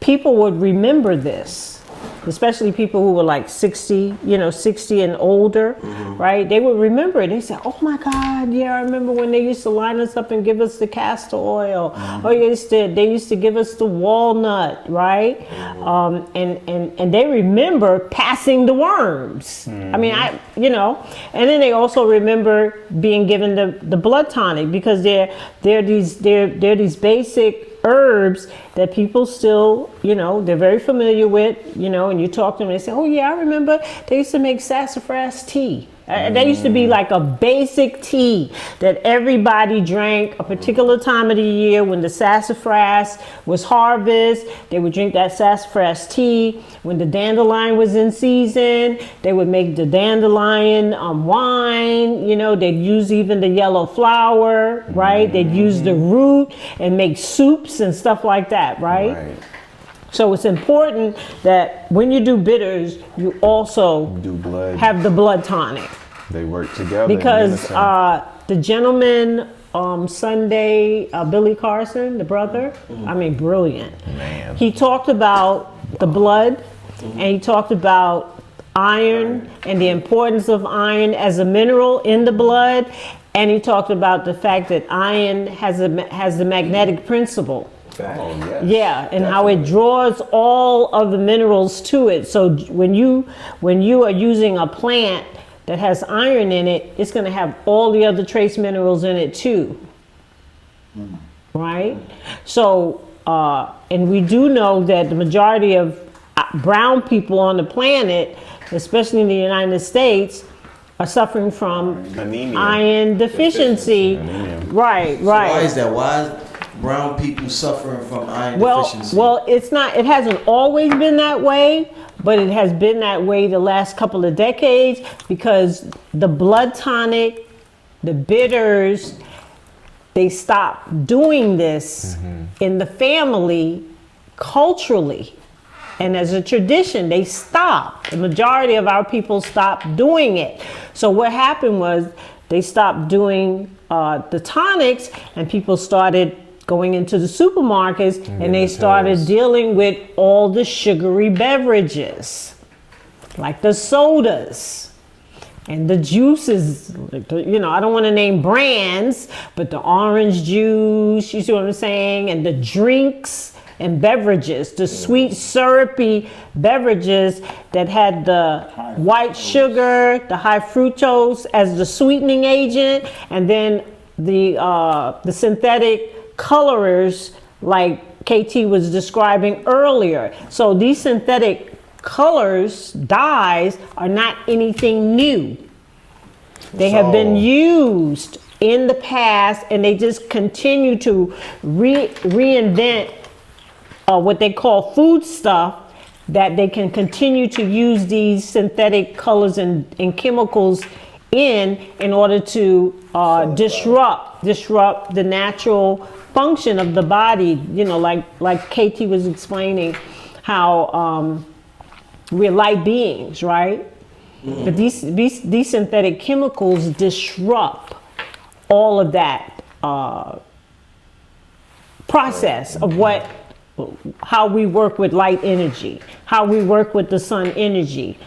People would remember this, especially people who were 60 and older, right? They would remember it. They said, oh my God, yeah, I remember when they used to line us up and give us the castor oil. Or they used to give us the walnut, right? And they remember passing the worms. I mean, and then they also remember being given the blood tonic, because they're these basic herbs that people still, they're very familiar with, and you talk to them and they say, oh yeah, I remember they used to make sassafras tea. That used to be like a basic tea that everybody drank a particular time of the year when the sassafras was harvest. They would drink that sassafras tea. When the dandelion was in season, they would make the dandelion wine. They'd use even the yellow flower, right? They'd use the root and make soups and stuff like that, right? So it's important that when you do bitters, you also have the blood tonic. They work together. Because the gentleman Sunday, Billy Carson, the brother, brilliant. Man. He talked about the blood, and he talked about iron and the importance of iron as a mineral in the blood. And he talked about the fact that iron has the magnetic principle. Oh, yes. Yeah, and how it draws all of the minerals to it. So when you are using a plant that has iron in it, it's going to have all the other trace minerals in it too. Right? So, and we do know that the majority of brown people on the planet, especially in the United States, are suffering from Anemia. iron deficiency. Anemia. Right. Why is that? Why is brown people suffering from iron deficiency? Well, it's not. It hasn't always been that way, but it has been that way the last couple of decades because the blood tonic, the bitters, they stopped doing this in the family culturally. And as a tradition, they stopped. The majority of our people stopped doing it. So what happened was they stopped doing the tonics, and people started going into the supermarkets, and they started dealing with all the sugary beverages, like the sodas and the juices. You know, I don't want to name brands, but the orange juice, you see what I'm saying, and the drinks and beverages, the sweet syrupy beverages that had the white sugar, the high fructose as the sweetening agent, and then the synthetic colorers like KT was describing earlier. So these synthetic colors, dyes, are not anything new. They have been used in the past, and they just continue to reinvent what they call food stuff, that they can continue to use these synthetic colors and chemicals in order to disrupt the natural function of the body. You know, like KT was explaining how we're light beings, right? But these synthetic chemicals disrupt all of that process of how we work with light energy, how we work with the sun energy.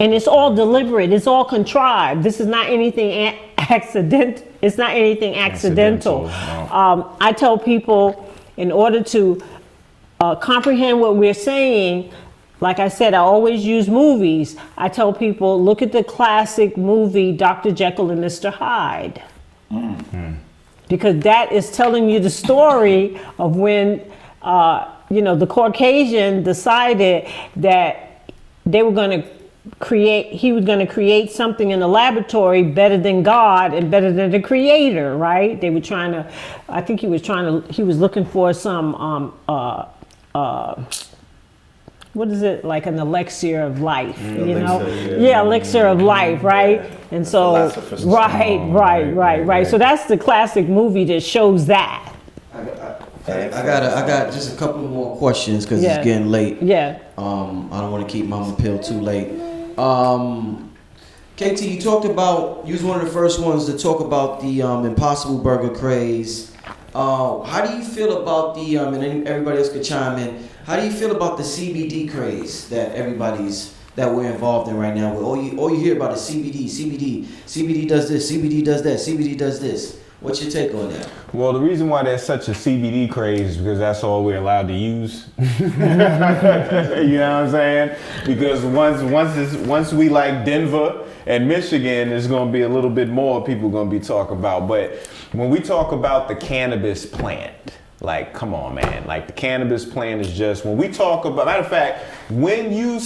And it's all deliberate, it's all contrived. This is not anything accidental. It's not anything accidental. No. I tell people, in order to comprehend what we're saying, like I said, I always use movies. I tell people, look at the classic movie, Dr. Jekyll and Mr. Hyde. Because that is telling you the story of when the Caucasian decided that he was going to create something in the laboratory better than God and better than the creator, right? They were trying to, he was looking for some, what is it, like an elixir of life, elixir of life, right? And so, right. So that's the classic movie that shows that. I got just a couple more questions because it's getting late. Yeah. I don't want to keep Mama Pill too late. KT, you was one of the first ones to talk about the Impossible Burger craze. How do you feel about the and everybody else could chime in? How do you feel about the CBD craze that we're involved in right now? Where all you hear about is CBD does this, CBD does that, CBD does this. What's your take on that? Well, the reason why there's such a CBD craze is because that's all we're allowed to use. You know what I'm saying? Because once we like Denver and Michigan, there's going to be a little bit more people going to be talking about. But when we talk about the cannabis plant, like, come on, man. Like, the cannabis plant is just, when we talk about, matter of fact, when you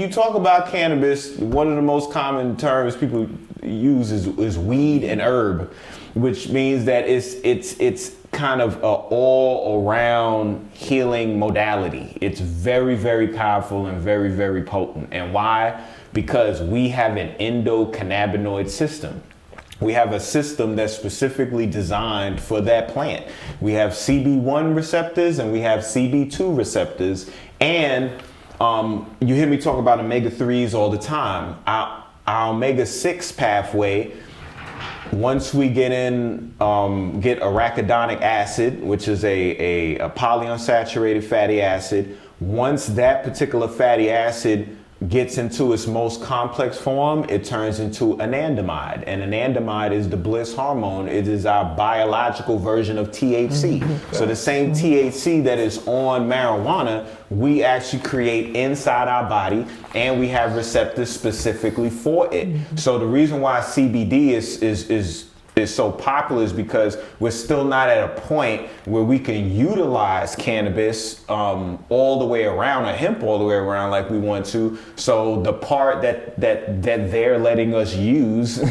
talk about cannabis, one of the most common terms people use is weed and herb, which means that it's kind of a all around healing modality. It's very, very powerful and very, very potent. And why? Because we have an endocannabinoid system. We have a system that's specifically designed for that plant. We have CB1 receptors and we have CB2 receptors. And you hear me talk about omega-3s all the time. Our omega-6 pathway, once we get arachidonic acid, which is a polyunsaturated fatty acid, once that particular fatty acid gets into its most complex form, it turns into anandamide. And anandamide is the bliss hormone. It is our biological version of THC. So the same THC that is on marijuana, we actually create inside our body, and we have receptors specifically for it. So the reason why CBD is so popular is because we're still not at a point where we can utilize cannabis all the way around, or hemp all the way around like we want to. So the part that they're letting us use,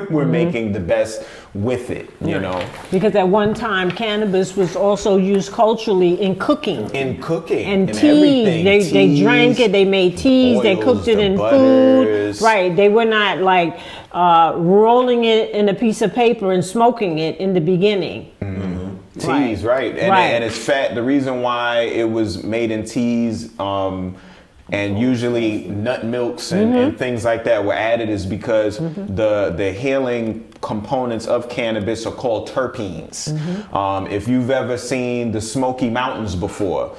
we're making the best with it, you know. Because at one time, cannabis was also used culturally in cooking. And teas. They drank it, they made teas, they cooked it in butters. food. Right, they were not like rolling it in a piece of paper and smoking it in the beginning. Teas, right. And it's fat. The reason why it was made in teas and usually nut milks and things like that were added is because the healing components of cannabis are called terpenes. If you've ever seen the Smoky Mountains before,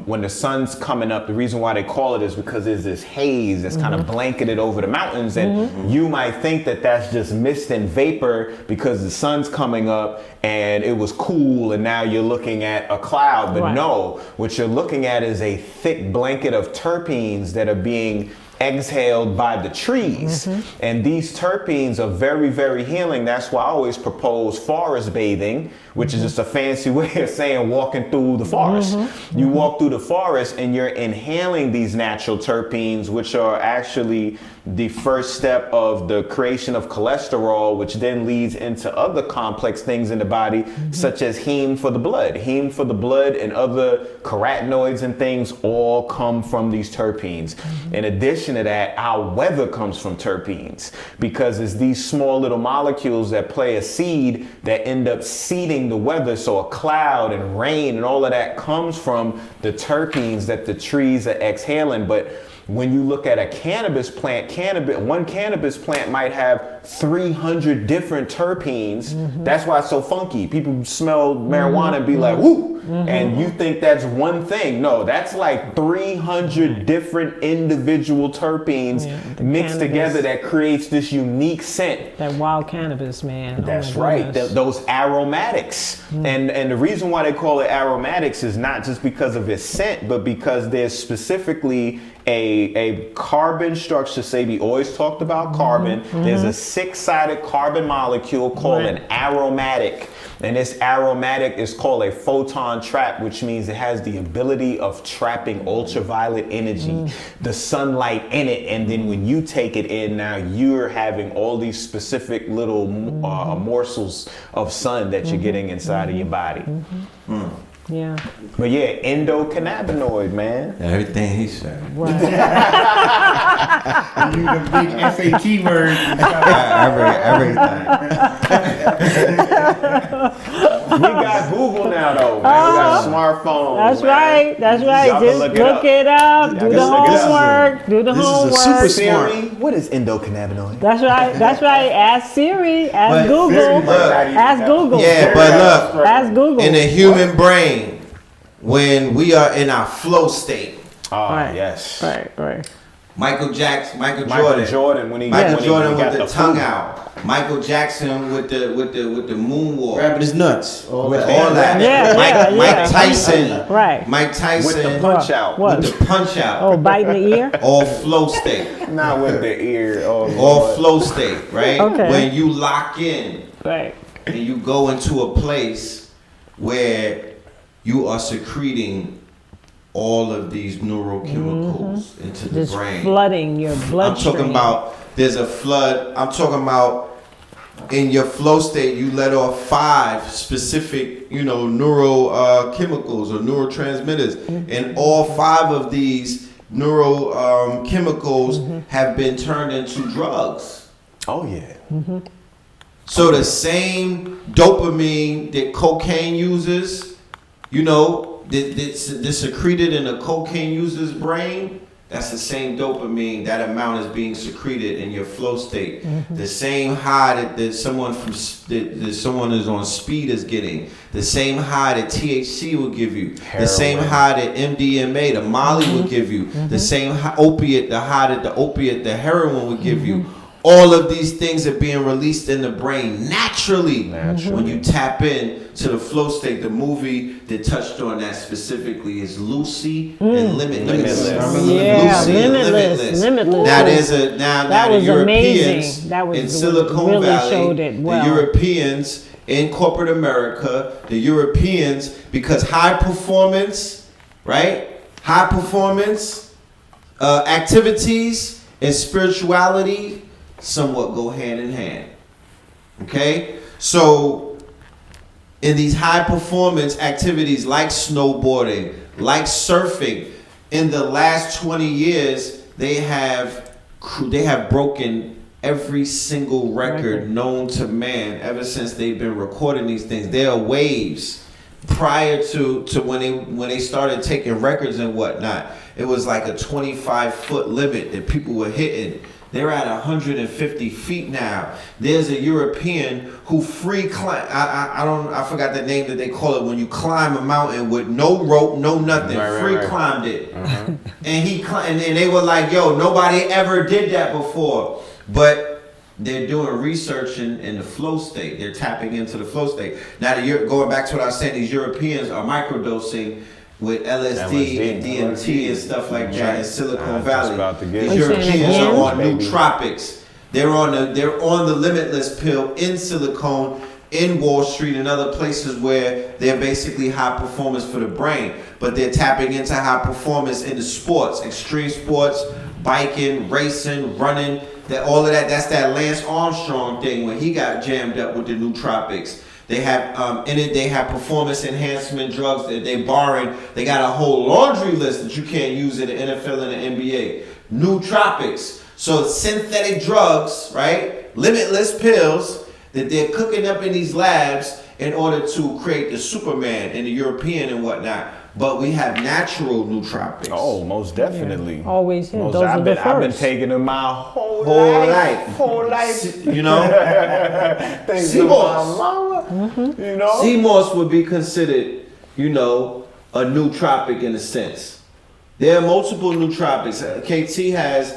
when the sun's coming up, the reason why they call it is because there's this haze that's kind of blanketed over the mountains, and you might think that that's just mist and vapor because the sun's coming up and it was cool and now you're looking at a cloud. But no, what you're looking at is a thick blanket of terpenes that are being exhaled by the trees. And these terpenes are very, very healing. That's why I always propose forest bathing, which is just a fancy way of saying walking through the forest. You walk through the forest and you're inhaling these natural terpenes, which are actually the first step of the creation of cholesterol, which then leads into other complex things in the body, such as heme for the blood. Heme for the blood and other carotenoids and things all come from these terpenes. In addition to that, our weather comes from terpenes, because it's these small little molecules that play a seed that end up seeding the weather. So a cloud and rain and all of that comes from the terpenes that the trees are exhaling. But when you look at a cannabis plant, one cannabis plant might have 300 different terpenes. That's why it's so funky. People smell marijuana and be like, woo! And you think that's one thing. No, that's like 300 different individual terpenes mixed together that creates this unique scent. That wild cannabis, man. That's right. Those aromatics. And the reason why they call it aromatics is not just because of its scent, but because there's specifically a carbon structure. Sabi always talked about carbon. There's a 6-sided carbon molecule called an aromatic. And this aromatic is called a photon trap, which means it has the ability of trapping ultraviolet energy, the sunlight in it. And then when you take it in, now you're having all these specific little morsels of sun that you're getting inside of your body. Yeah. But yeah, endocannabinoid, man. Everything he said. You the big SAT words. We got Google now, though, man. We got smartphones. That's man. right. That's right. Y'all Just look it up. Do the homework. Do the homework. This is a super smart. Siri, what is endocannabinoid? That's right. That's right. Ask Siri. Ask Google. Ask Google. Yeah, but look, Ask Google. in the human brain, when we are in our flow state, Yes. Right. Michael Jordan when he Michael Jordan got with the tongue out. Michael Jackson with the moonwalk, Grabbing his nuts. all that. Yeah, Mike Tyson, Right. Mike Tyson with the punch out. What? with the punch out, Oh, biting the ear? all flow state, Not with the ear. Oh, all Lord. flow state, right? Okay. When you lock in Right. and you go into a place where you are secreting all of these neurochemicals into the Just brain. flooding your I'm bloodstream. talking about there's a flood. I'm talking about in your flow state, you let off 5 specific, neurochemicals or neurotransmitters, and all 5 of these neurochemicals have been turned into drugs. Oh, yeah. So the same dopamine that cocaine uses, that's secreted in a cocaine user's brain, that's the same dopamine, that amount is being secreted in your flow state. The same high that someone is on speed is getting, the same high that THC will give you, the same high that MDMA, the Molly will give you, the same opiate, the high that the opiate, the heroin will give you. All of these things are being released in the brain naturally. When you tap in to the flow state. The movie that touched on that specifically is Lucy and Limitless. Yeah, Lucy Limitless. Now there's a now the Europeans amazing. That was in Silicon really Valley, showed it well. the Europeans in corporate America, the Europeans, because high performance, right? High performance activities and spirituality somewhat go hand in hand. Okay? So in these high performance activities like snowboarding, like surfing, in the last 20 years, they have broken every single record known to man ever since they've been recording these things. There are waves. Prior to when they started taking records and whatnot, it was like a 25-foot limit that people were hitting. They're at 150 feet now. There's a European who free climb. I forgot the name that they call it when you climb a mountain with no rope, no nothing. Right. Climbed it, and he climbed, and they were like, "Yo, nobody ever did that before." But they're doing research in the flow state. They're tapping into the flow state. Now, going back to what I was saying, these Europeans are microdosing with LSD and DMT and stuff like that in Silicon Valley. These Europeans are on nootropics. They're on the Limitless pill in Silicon, in Wall Street and other places where they're basically high performance for the brain. But they're tapping into high performance in the sports, extreme sports, biking, racing, running. All of that, that's that Lance Armstrong thing when he got jammed up with the nootropics. They have in it. They have performance enhancement drugs that they borrowing. They got a whole laundry list that you can't use in the NFL and the NBA. Nootropics, so synthetic drugs, right? Limitless pills that they're cooking up in these labs in order to create the Superman and the European and whatnot. But we have natural nootropics. Oh, most definitely. Yeah. Always. Those I've been taking them my whole life. You know, Thanks to my mama. You know, sea moss would be considered, you know, a nootropic in a sense. There are multiple nootropics. KT has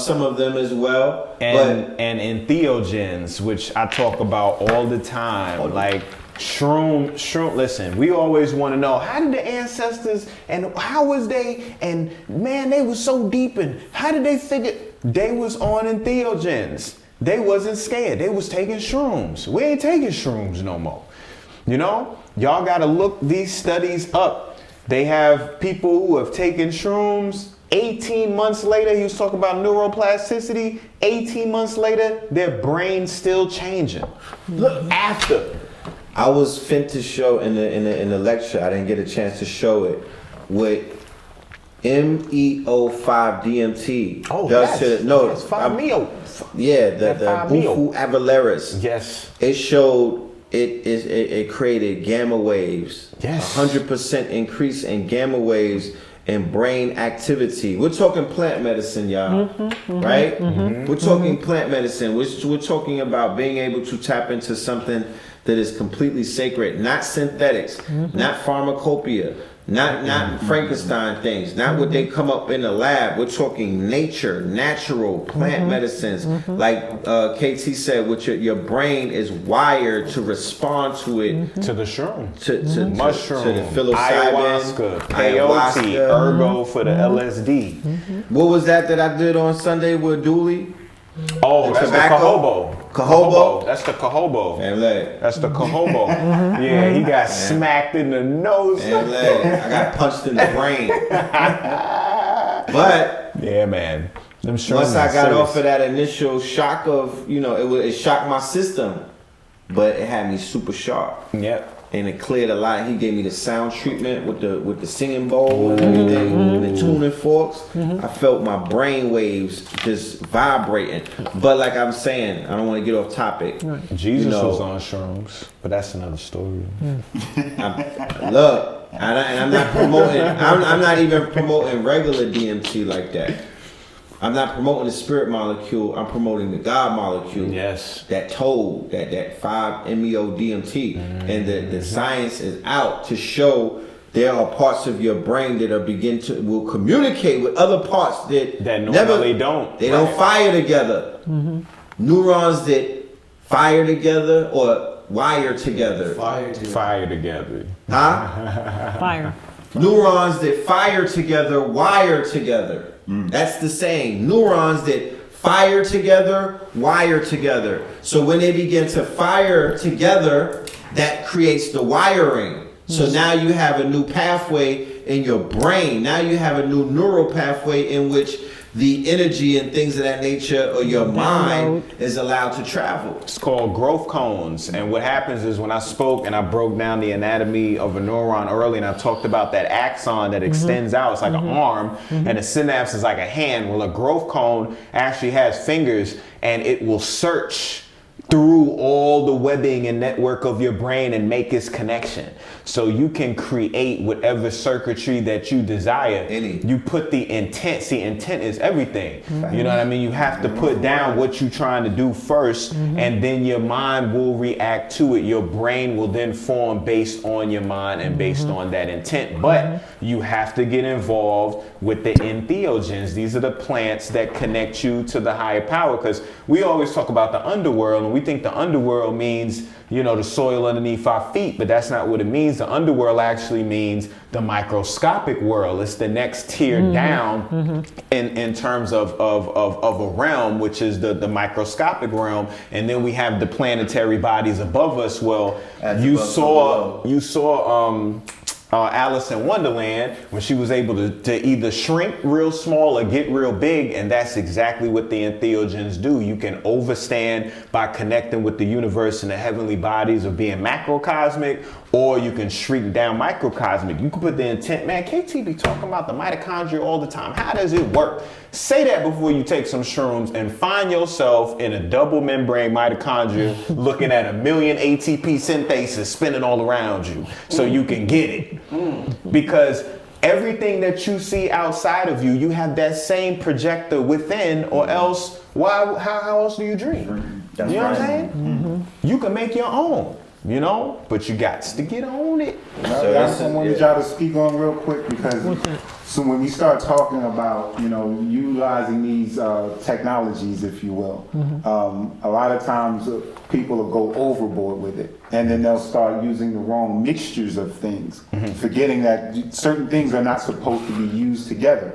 some of them as well. And entheogens, which I talk about all the time, like shroom. Listen, we always want to know, how did the ancestors and how was they? And man, they was so deep. And how did they figure? They was on entheogens. They wasn't scared. They was taking shrooms. We ain't taking shrooms no more. You know, y'all got to look these studies up. They have people who have taken shrooms. 18 months later, he was talking about neuroplasticity. 18 months later, their brain's still changing. Look, after. I was fin to show in the lecture. I didn't get a chance to show it with MEO5-DMT. Oh, yes. 5-MeO. Yeah, the Bufu Avaleris. Yes. It showed it created gamma waves. Yes. 100% increase in gamma waves and brain activity. We're talking plant medicine, y'all. Right? We're talking plant medicine. We're talking about being able to tap into something that is completely sacred, not synthetics, not pharmacopoeia, not Frankenstein things, not what they come up in the lab. We're talking nature, natural plant medicines. Like KT said, which your brain is wired to respond to it. To the shroom. To mushroom, to the psilocybin, peyote, ergo for the LSD. What was that I did on Sunday with Dooley? Oh, that's tobacco? the cahobo. That's the cahobo. And leg. That's the cahobo. Yeah, he got smacked in the nose. And leg. I got punched in the brain. But yeah, man. Once I got off of that initial shock of, you know, it shocked my system, but it had me super sharp. Yep. And it cleared a lot. He gave me the sound treatment with the singing bowl and everything, the tuning forks. I felt my brain waves just vibrating. But like I'm saying, I don't want to get off topic. Jesus was on shrooms, but that's another story. Look, And I'm not promoting. I'm not even promoting regular DMT like that. I'm not promoting the spirit molecule. I'm promoting the God molecule. Yes. That toll, that 5-MeO DMT, and the science is out to show there are parts of your brain that will communicate with other parts that normally don't. They don't fire together. Neurons that fire together or wire together. Fire together. Huh? Fire. Neurons that fire together, wire together. That's the saying. Neurons that fire together, wire together. So when they begin to fire together, that creates the wiring. So now you have a new pathway in your brain. Now you have a new neural pathway in which the energy and things of that nature or your mind is allowed to travel. It's called growth cones. And what happens is when I spoke and I broke down the anatomy of a neuron early and I talked about that axon that extends out, it's like an arm, and a synapse is like a hand. Well, a growth cone actually has fingers and it will search through all the webbing and network of your brain and make its connection. So you can create whatever circuitry that you desire. You put the intent. See, intent is everything. You know what I mean? You have to put down what you're trying to do first, and then your mind will react to it. Your brain will then form based on your mind and based on that intent. But you have to get involved with the entheogens. These are the plants that connect you to the higher power, because we always talk about the underworld, and we think the underworld means, you know, the soil underneath our feet, but that's not what it means. The underworld actually means the microscopic world. It's the next tier down in terms of a realm, which is the microscopic realm. And then we have the planetary bodies above us. Well, you saw Alice in Wonderland when she was able to either shrink real small or get real big, and that's exactly what the entheogens do. You can overstand by connecting with the universe and the heavenly bodies of being macrocosmic, or you can shrink down microcosmic. You can put the intent, man, KT be talking about the mitochondria all the time. How does it work? Say that before you take some shrooms and find yourself in a double membrane mitochondria looking at 1 million ATP synthases spinning all around you so you can get it. Because everything that you see outside of you, you have that same projector within, or else how else do you dream? That's you know right. what I'm saying? You can make your own, you know, but you got to get on it. So that's what I wanted y'all to speak on real quick, because so when we start talking about, you know, utilizing these technologies, if you will, a lot of times people will go overboard with it, and then they'll start using the wrong mixtures of things, forgetting that certain things are not supposed to be used together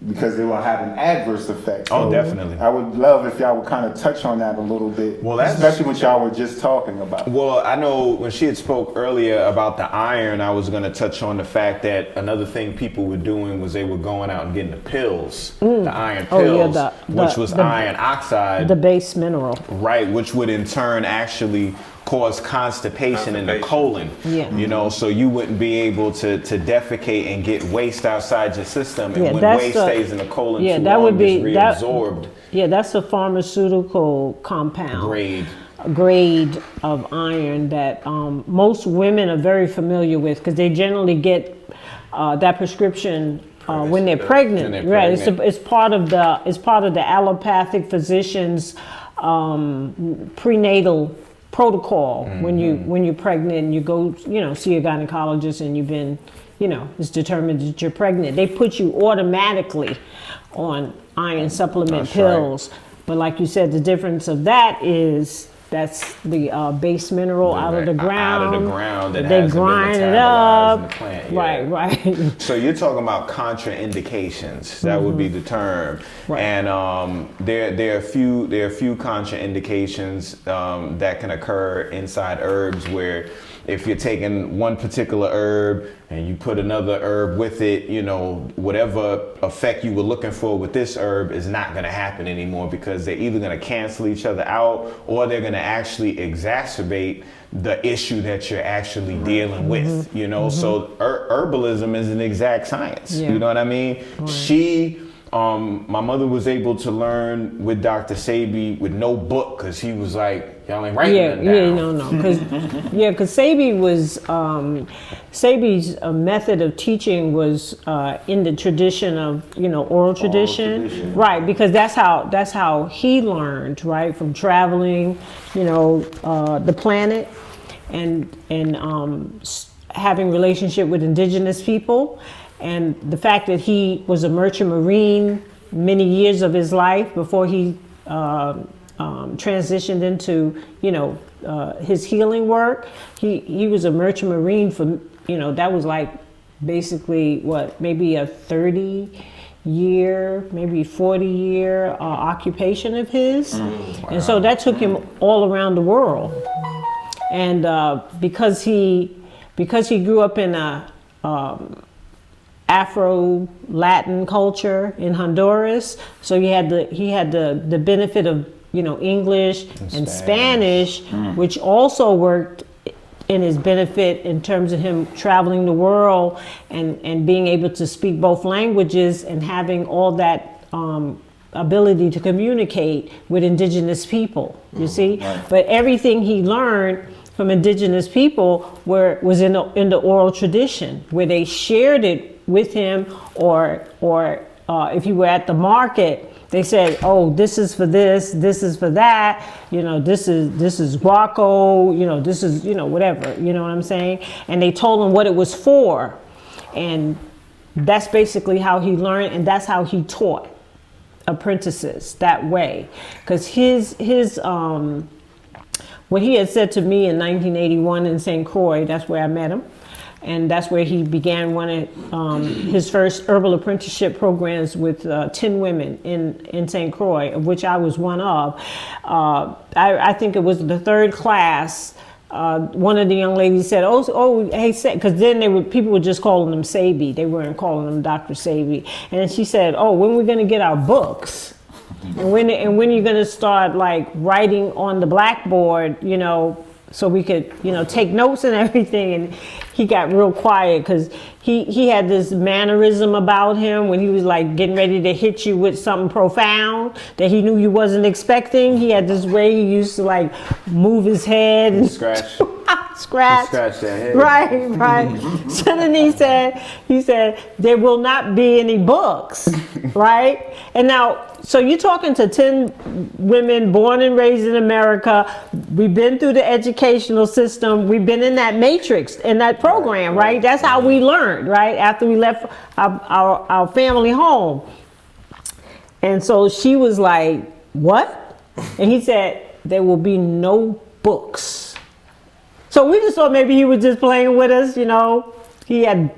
because they will have an adverse effect. So definitely. I would love if y'all would kind of touch on that a little bit, especially what y'all were just talking about. Well, I know when she had spoke earlier about the iron, I was going to touch on the fact that another thing people were doing was they were going out and getting the pills, the iron pills, which was iron oxide. The base mineral. Right, which would in turn actually cause constipation in the colon. You know, so you wouldn't be able to defecate and get waste outside your system. And when waste stays in the colon too that long, would be it's reabsorbed. That's a pharmaceutical compound. Grade of iron that most women are very familiar with, because they generally get that prescription when they're pregnant. It's part of the allopathic physician's prenatal protocol. When you're pregnant and you go, you know, see a gynecologist and you've been, you know, it's determined that you're pregnant, they put you automatically on iron supplement pills. But like you said, the difference of that is that's the base mineral out of the ground. That they grind it up. In the plant. Right. So you're talking about contraindications. That would be the term. And there are a few contraindications that can occur inside herbs, where if you're taking one particular herb and you put another herb with it, you know, whatever effect you were looking for with this herb is not going to happen anymore, because they're either going to cancel each other out or they're going to actually exacerbate the issue that you're actually dealing with, you know. So herbalism is an exact science, you know what I mean? She my mother was able to learn with Dr. Sebi with no book because he was like, y'all ain't writing nothing down. Because Sebi was Sebi's method of teaching was in the tradition of oral tradition, right? Because that's how he learned, right, from traveling, the planet, and having relationship with indigenous people. And the fact that he was a merchant marine many years of his life before he transitioned into, his healing work. He was a merchant marine for, that was like basically maybe a 30-year, maybe 40-year occupation of his. Wow. And so that took him all around the world. And because he grew up in a Afro-Latin culture in Honduras, so he had the benefit of English and Spanish, which also worked in his benefit in terms of him traveling the world and being able to speak both languages and having all that ability to communicate with indigenous people. You see, right. But everything he learned from indigenous people was in the oral tradition, where they shared it with him, or if you were at the market, they said, "Oh, this is for this is for that. This is guaco. This is whatever. You know what I'm saying?" And they told him what it was for, and that's basically how he learned, and that's how he taught apprentices that way. Because what he had said to me in 1981 in St. Croix, that's where I met him. And that's where he began one of his first herbal apprenticeship programs with 10 women in St. Croix, of which I was one of. I think it was the third class. One of the young ladies said, hey, because then people were just calling him Sebi. They weren't calling him Dr. Sebi. And then she said, when are we going to get our books? And when you're going to start writing on the blackboard, so we could, take notes and everything. And he got real quiet because he had this mannerism about him when he was getting ready to hit you with something profound that he knew you wasn't expecting. He had this way he used to move his head and scratch that head. Right. So then he said, there will not be any books, right? And now, so you're talking to 10 women born and raised in America. We've been through the educational system. We've been in that matrix, in that program, right? That's how we learned, right? After we left our family home. And so she was like, what? And he said, there will be no books. So we just thought maybe he was just playing with us, He had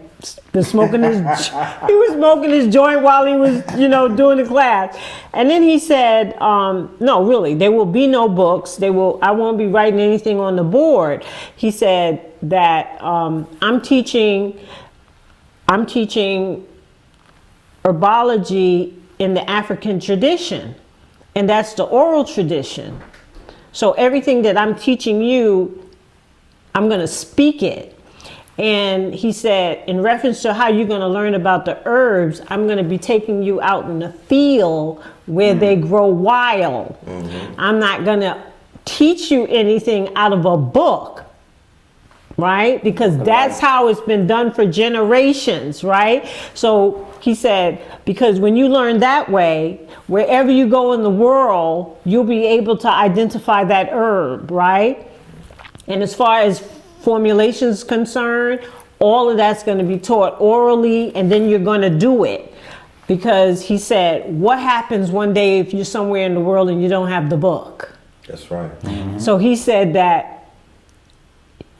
been smoking he was smoking his joint while he was, doing the class. And then he said, no, really, there will be no books. I won't be writing anything on the board. He said that I'm teaching herbology in the African tradition, and that's the oral tradition. So everything that I'm teaching you, I'm going to speak it. And he said, in reference to how you're going to learn about the herbs, I'm going to be taking you out in the field where they grow wild. Mm-hmm. I'm not going to teach you anything out of a book, right? Because that's how it's been done for generations, right? So he said, because when you learn that way, wherever you go in the world, you'll be able to identify that herb, right? And as far as formulations concerned, all of that's going to be taught orally, and then you're going to do it. Because he said, what happens one day if you're somewhere in the world and you don't have the book? That's right. Mm-hmm. So he said that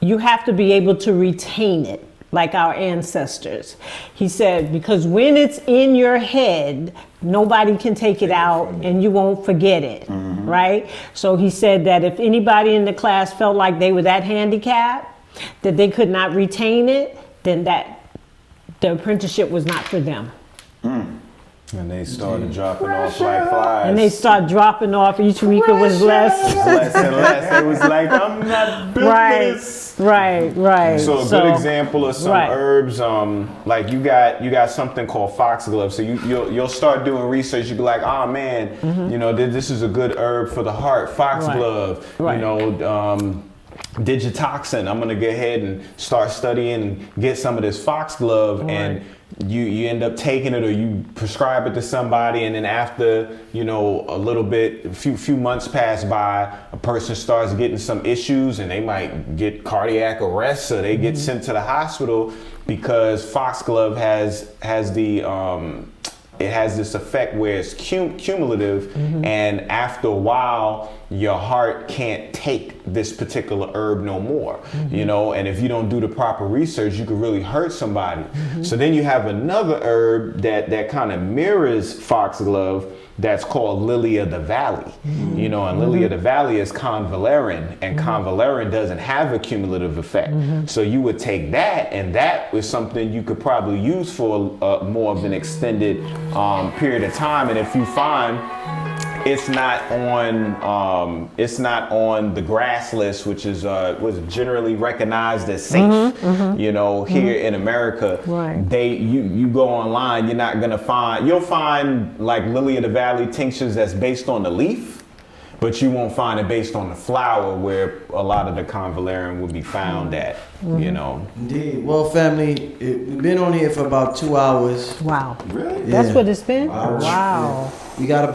you have to be able to retain it, like our ancestors. He said, because when it's in your head, nobody can take it out and you won't forget it, right? So he said that if anybody in the class felt like they were that handicapped, that they could not retain it, then that the apprenticeship was not for them. And they started dropping off like flies. And they start dropping off. Each week it was less. Less and less. It was like, I'm not built for this. Right. So a good example of some herbs, like you got something called foxglove. So you'll start doing research. You'll be like, oh man, you know, this is a good herb for the heart. Foxglove. You know, digitoxin. I'm gonna go ahead and start studying and get some of this foxglove, and you end up taking it, or you prescribe it to somebody, and then after, you know, a little bit, a few months pass by, a person starts getting some issues, and they might get cardiac arrest, so they get sent to the hospital because foxglove has the it has this effect where it's cumulative, and after a while your heart can't take this particular herb no more, you know, and if you don't do the proper research, you could really hurt somebody. So then you have another herb that kind of mirrors foxglove, that's called lily of the valley, you know, and lily of the valley is convalescent, and convalescent doesn't have a cumulative effect. So you would take that, and that was something you could probably use for more of an extended period of time. And if you find it's not on the grass list, which is was generally recognized as safe. You know, here in America, you go online, you're not gonna find. You'll find like lily of the valley tinctures that's based on the leaf, but you won't find it based on the flower, where a lot of the convalescent will be found at. You know. Indeed. Well, family, we've been on here for about 2 hours. Wow. Really? That's what it's been? Wow. Wow. We got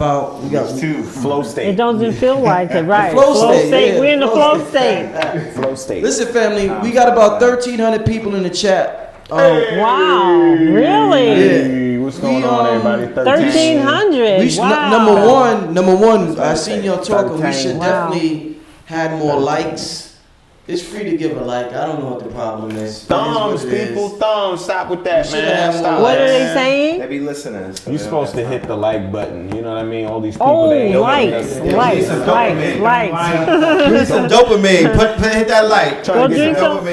two flow state. It doesn't feel like it, right? Flow state. Yeah, We're in the flow state. Flow state. Listen, family, we got about 1,300 people in the chat. Wow. Really? Yeah. What's going on, everybody? 1,300. We should, Wow. number one, I seen y'all talking. We should definitely had more likes. It's free to give a like. I don't know what the problem is. Thumbs, people, thumbs. Stop with that, man. Stop. What are they saying? They be listening. You're supposed to hit the like button. You know what I mean? All these people. Likes. Some dopamine. Hit that like. Go drink some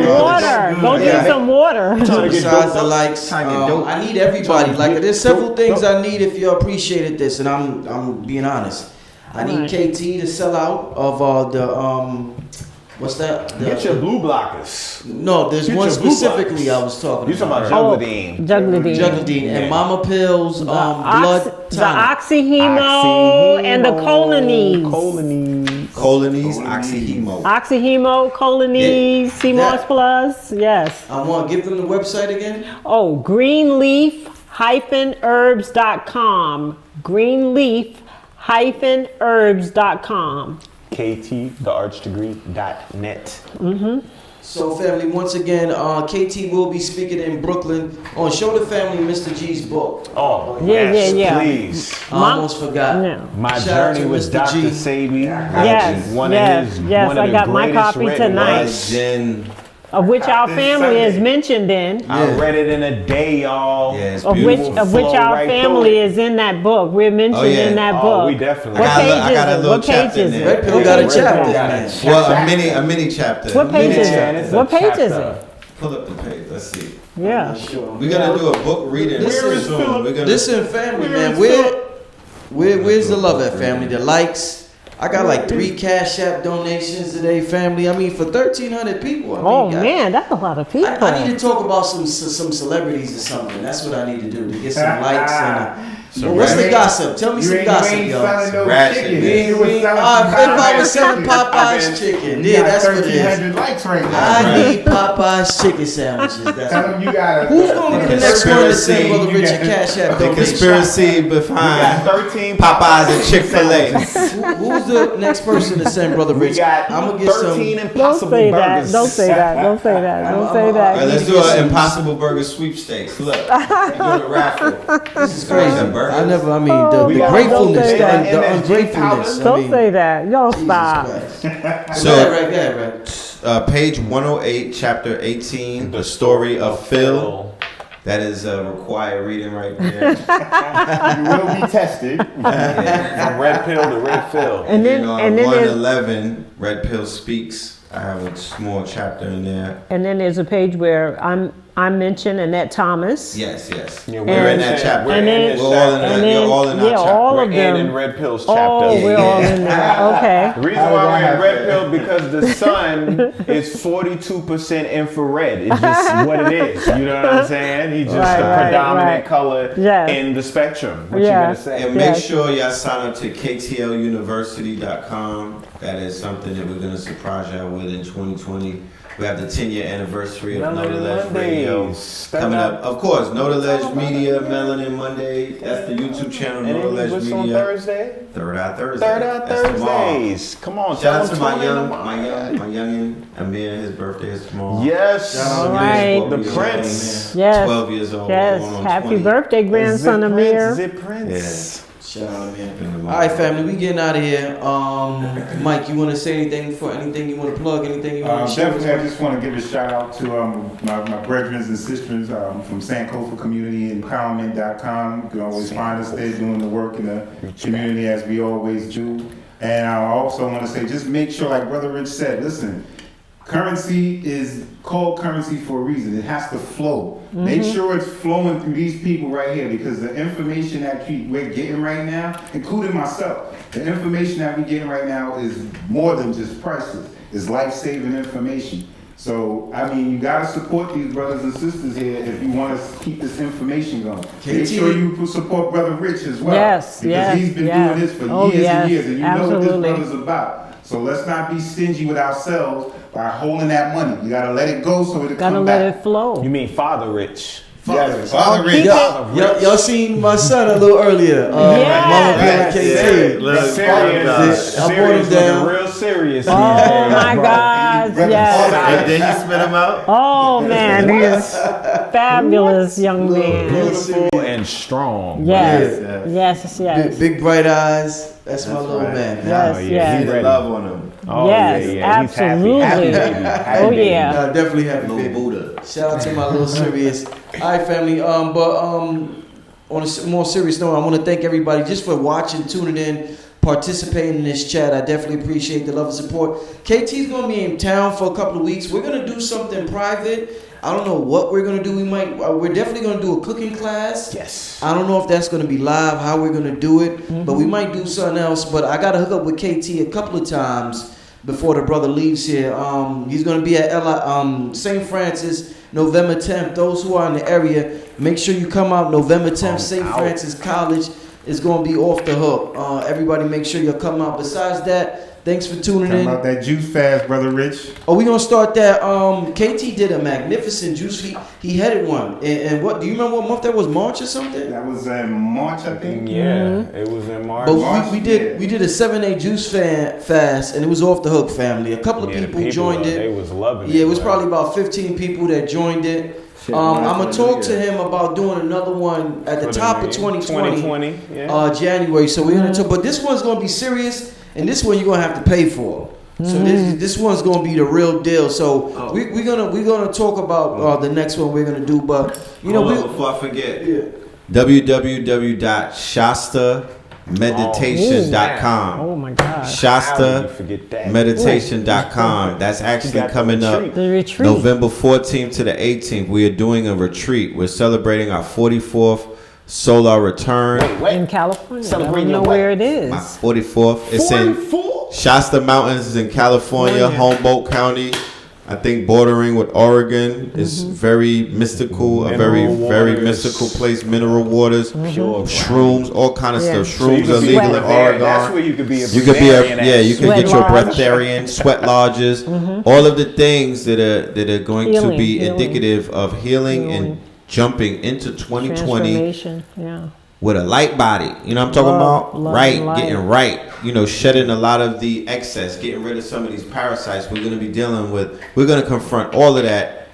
water. Go drink some water. Besides the likes, I need everybody. Like, there's several things I need if you appreciated this, and I'm being honest. I need KT to sell out of the what's that? Get your blue blockers. No, there's one specifically I was talking about. You talking about Juggledine. And Mama Pills, blood the tonic. Oxyhemo and the Colonies. Colonies, oxyhemo. Oxyhemo, Colonies, CMOS Plus. Yes. I want to give them the website again. Oh, greenleaf-herbs.com. Greenleaf-herbs.com. KTthearchdegree.net. So, family, once again, KT will be speaking in Brooklyn on Show the Family Mr. G's book. Oh, Yeah. please. I almost forgot. Yeah. My Shout out journey to with Mr. Dr. G. Sabi. Yes. One I of the got my greatest copy written tonight. writers. Of which our family is mentioned in. I read it in a day, y'all. Yeah, it's Of beautiful. which our family is in that book. We're mentioned in that book. Oh, we definitely. What I got a page is it? little What page chapter is in it? there. Red Pill got a chapter. Well, a mini chapter. What page is chapter. it? What page is it? Pull up the page. Let's see. Yeah. We're gonna do a book reading soon. Listen, family, man, where's the love at, family? The likes. I got like 3 Cash App donations today, family. I mean, for 1,300 people. Man, that's a lot of people. I need to talk about some celebrities or something. That's what I need to do to get some likes. What's the gossip? Tell me some gossip, y'all. If I was selling Popeye's chicken, that's what it is. Likes right now. I need Popeye's chicken sandwiches. That's Tell them you got Who's going to be the next one to send Brother Richard Cash App The donation? conspiracy behind 13 Popeyes and Chick-fil-A. Who's the next person to send Brother Richard? I'm gonna get 13 some. impossible Don't say that. burgers. Don't say that. Don't say that. Don't say All right, that. let's do an Impossible Burger sweepstakes. Look, we're doing a raffle. This is crazy. burgers. I never. I mean, the God, gratefulness, don't say that. the ungratefulness. I Don't mean, say that. Y'all Jesus stop. Christ. So, Go ahead, right. page 108, chapter 18, the story of Phil. That is a required reading right there. You will be tested. From red pill to red pill. And then, on and then there's 111, Red Pill Speaks. I have a small chapter in there. And then there's a page where I'm I mentioned Annette Thomas. Yes. Yeah, We're in that chapter. And then- We're all in that. You're all in that chapter. all We're of them. in Red Pill's chapter. Oh, we're all in there. Okay. The reason why we're in Red Pill because the sun is 42% infrared. It's just what it is. You know what I'm saying? He's just Right, the right, predominant right. color Yes. in the spectrum. What Yeah. you gonna say? And make Yes. sure y'all sign up to KTLUniversity.com. That is something that we're gonna surprise y'all with in 2020. We have the 10-year anniversary of Know the Ledge Radio coming up. Of course, Know the Ledge Media, Melanin Monday. That's the YouTube channel, And Know the then Ledge what's on Media. Thursday? Third Eye Thursday. Third Eye That's tomorrow. Thursdays. Come on, Shout out tell to my them youngin, Amir. His birthday is tomorrow. Yes, Shout out to All Amir, right. Scorpio, the Prince. man. Yes. 12 years old. Yes. going on Happy 20. birthday, grandson Amir. Zip Prince. Yeah. Shout out, man. All right, family, we getting out of here. Mike, you want to say anything anything you want to plug, anything you want to share? Definitely, I just want to give a shout out to my brethren and sisters from Sankofa Community Empowerment.com. You can always find us there doing the work in the community as we always do. And I also want to say, just make sure, like Brother Rich said, listen, currency is called currency for a reason. It has to flow. Make sure it's flowing through these people right here, because the information that we're getting right now, including myself, the information that we're getting right now is more than just priceless. It's life-saving information. So, I mean, you got to support these brothers and sisters here if you want to keep this information going. Make sure you support Brother Rich as well. Yes, because yes, he's been yes. doing this for Oh, years yes, and years, and you know what absolutely. this brother's about. So let's not be stingy with ourselves by holding that money. You gotta let it go so it'll Gotta come let back. it flow. You mean Father Rich? Yes, Father Rich. Keep it. Y'all seen my son a little earlier. Yeah. Mama Bill and Yeah. KT. Look, I Serious brought him looking down. real serious. Oh my God! Yes. And then you spit him out. Oh man, he's fabulous young man. Beautiful and strong. Yes, Yeah. yes, yes, Big bright eyes. That's my little right. man. yes, Oh, yeah. yes. See the ready. love on him. Oh, Yes, yeah, yeah. He's absolutely. Happy baby. Happy Oh baby. yeah. Definitely happy Little baby. Buddha. Shout out to my little serious. All right, family. On a more serious note, I want to thank everybody just for watching, tuning in, participating in this chat. I definitely appreciate the love and support. KT's gonna be in town for a couple of weeks. We're gonna do something private. I don't know what we're gonna do. We're definitely gonna do a cooking class. Yes. I don't know if that's gonna be live, how we're gonna do it, but we might do something else. But I gotta hook up with KT a couple of times before the brother leaves here. He's gonna be at St. Francis, November 10th. Those who are in the area, make sure you come out November 10th. St. Francis College is gonna be off the hook. Everybody, make sure you come out. Besides that, thanks for tuning Talking in. about that juice fast, Brother Rich. Oh, we gonna start that. KT did a magnificent juice. He headed one. And what do you remember what month that was? March or something? That was in March, I think. Yeah, it was in March. But March, we did a 7-day juice fast, and it was off the hook, family. A couple of Yeah, the people joined They it. was loving it. Yeah, it was like- probably about 15 people that joined it. I'm gonna talk to him about doing another one at the For top new of year. 2020, yeah. January. So we're gonna talk, but this one's gonna be serious, and this one you're gonna have to pay for. So this one's gonna be the real deal. So we're gonna talk about the next one we're gonna do. But you know, Hold on, before I forget, yeah. www.shastameditation.com. Oh my God. How you forget that? Shastameditation.com. That's actually got the coming up retreat. The retreat. November 14th to the 18th. We are doing a retreat. We're celebrating our 44th solar return. in California. I Celebrating don't know your where it My is. 44th. It's in Shasta Mountains in California, Humboldt County. I think bordering with Oregon. It's very mystical, a very, Mineral very waters. mystical place. Mineral waters, shrooms, all kind of Yeah. stuff. So you Shrooms could are be legal in breatharian. Oregon. That's where you could be a You could be breatharian at. you can Sweat get your lodge. breatharian, sweat lodges, all of the things that are going to Healing, be healing. indicative of healing Healing. and jumping into 2020 Transformation. Yeah. with a light body. You know what I'm talking Love, about? love, Right, light. getting right. You know, shedding a lot of the excess, getting rid of some of these parasites we're going to be dealing with. We're going to confront all of that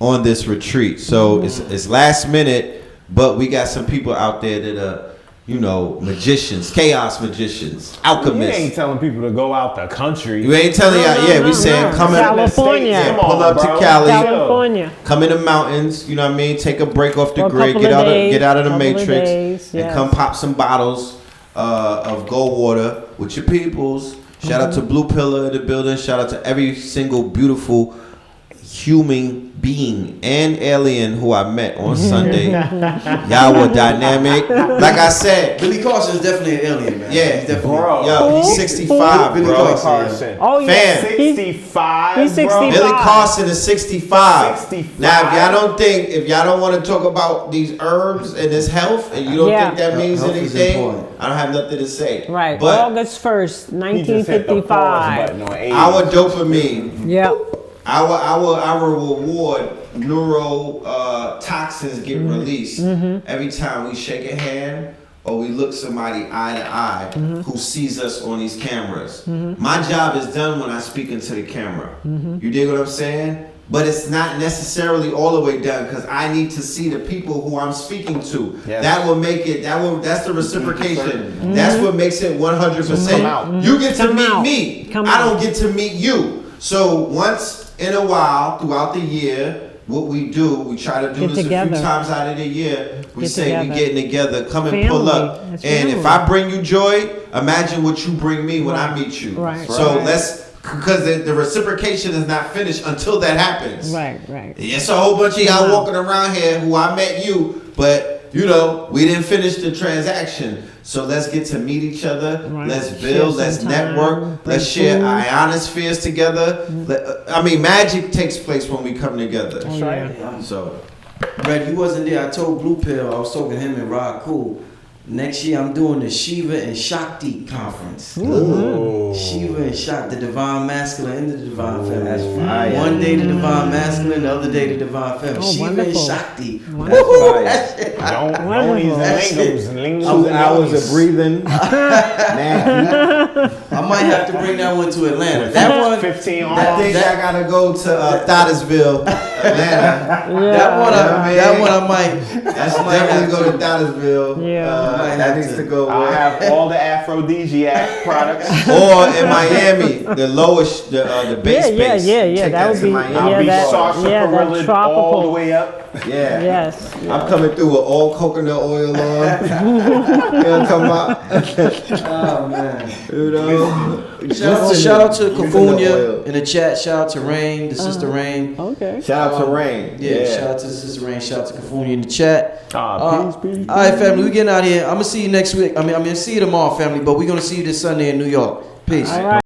on this retreat. So it's last minute, but we got some people out there that are, you know, magicians, chaos magicians, You alchemists. ain't telling people to go out the country. You ain't telling y'all, yeah, we saying come in, California. yeah, pull up to bro. Cali, California. come in the mountains, you know what I mean? Take a break off the For a grid, couple get of out days, of the couple of matrix, days, and yes. come pop some bottles of gold water with your peoples. Shout out to Blue Pillar in the building. Shout out to every single beautiful human being and alien who I met on Sunday. Y'all were dynamic. Like I said, Billy Carson is definitely an alien, man. yeah, He's definitely. Bro. Yo, he's 65, Billy bro. Carson. Oh yeah, Fam. 65. He's 65. Billy Carson is 65. 65. Now, if y'all don't want to talk about these herbs and this health, and you don't Yeah. think that means Health is anything, important. I don't have nothing to say. Right, But August 1st, He just hit the pause 1955. button on 80. our dopamine, Yep. our reward toxins get released every time we shake a hand or we look somebody eye to eye who sees us on these cameras. My job is done when I speak into the camera. You dig what I'm saying? But it's not necessarily all the way done because I need to see the people who I'm speaking to. Yes. That will make it. That's the reciprocation. That's what makes it 100%. Come out. You get to Come meet out. me. Come I out. don't get to meet you. So once in a while, throughout the year, what we do, we try to do Get this a together. few times out of the year. We Get say we together. getting together, come and Family. pull up. It's And if family. I bring you joy, imagine what you bring me when I meet you. Right. So Right. because the reciprocation is not finished until that happens. Right, right. It's a whole bunch of y'all walking around here who I met you, but we didn't finish the transaction. So let's get to meet each other. Right. Let's Share build. some Let's time, network. bring Let's share food. ionospheres together. Magic takes place when we come together. Oh, yeah. So Red, you wasn't there. I told Blue Pill, I was talking to him and Rod Cool. Next year, I'm doing the Shiva and Shakti conference. Shiva and Shakti, the divine masculine and the divine feminine. That's fire. One day the divine masculine, the other day the divine feminine. Oh, Shiva wonderful. and Shakti. Wonderful. Don't That shit. 2 hours of breathing. Man, I might have to bring that one to Atlanta. That one, 15 I arms. think I gotta go to Thomasville, Atlanta. that one, I might. That's definitely go to Thomasville. Yeah. That needs to go. I'll have all the aphrodisiac products. Or in Miami, the lowest, the base Yeah. Take That would to be. Miami. I'll be that, sarsaparilla that's all the tropical. way up. Yeah. Yes. I'm coming through with all coconut oil on. You know what I'm talking about? Oh man. Shout Shout out to Cafunia in the chat. Shout out to Rain, the sister Rain. Okay. Shout out to Rain. Yeah, shout out to the sister Rain. Shout out to Cafunia in the chat. Peace. All right, family, we getting out of here. I'm gonna see you next week. I'm gonna see you tomorrow, family. But we're gonna see you this Sunday in New York. Peace. All right.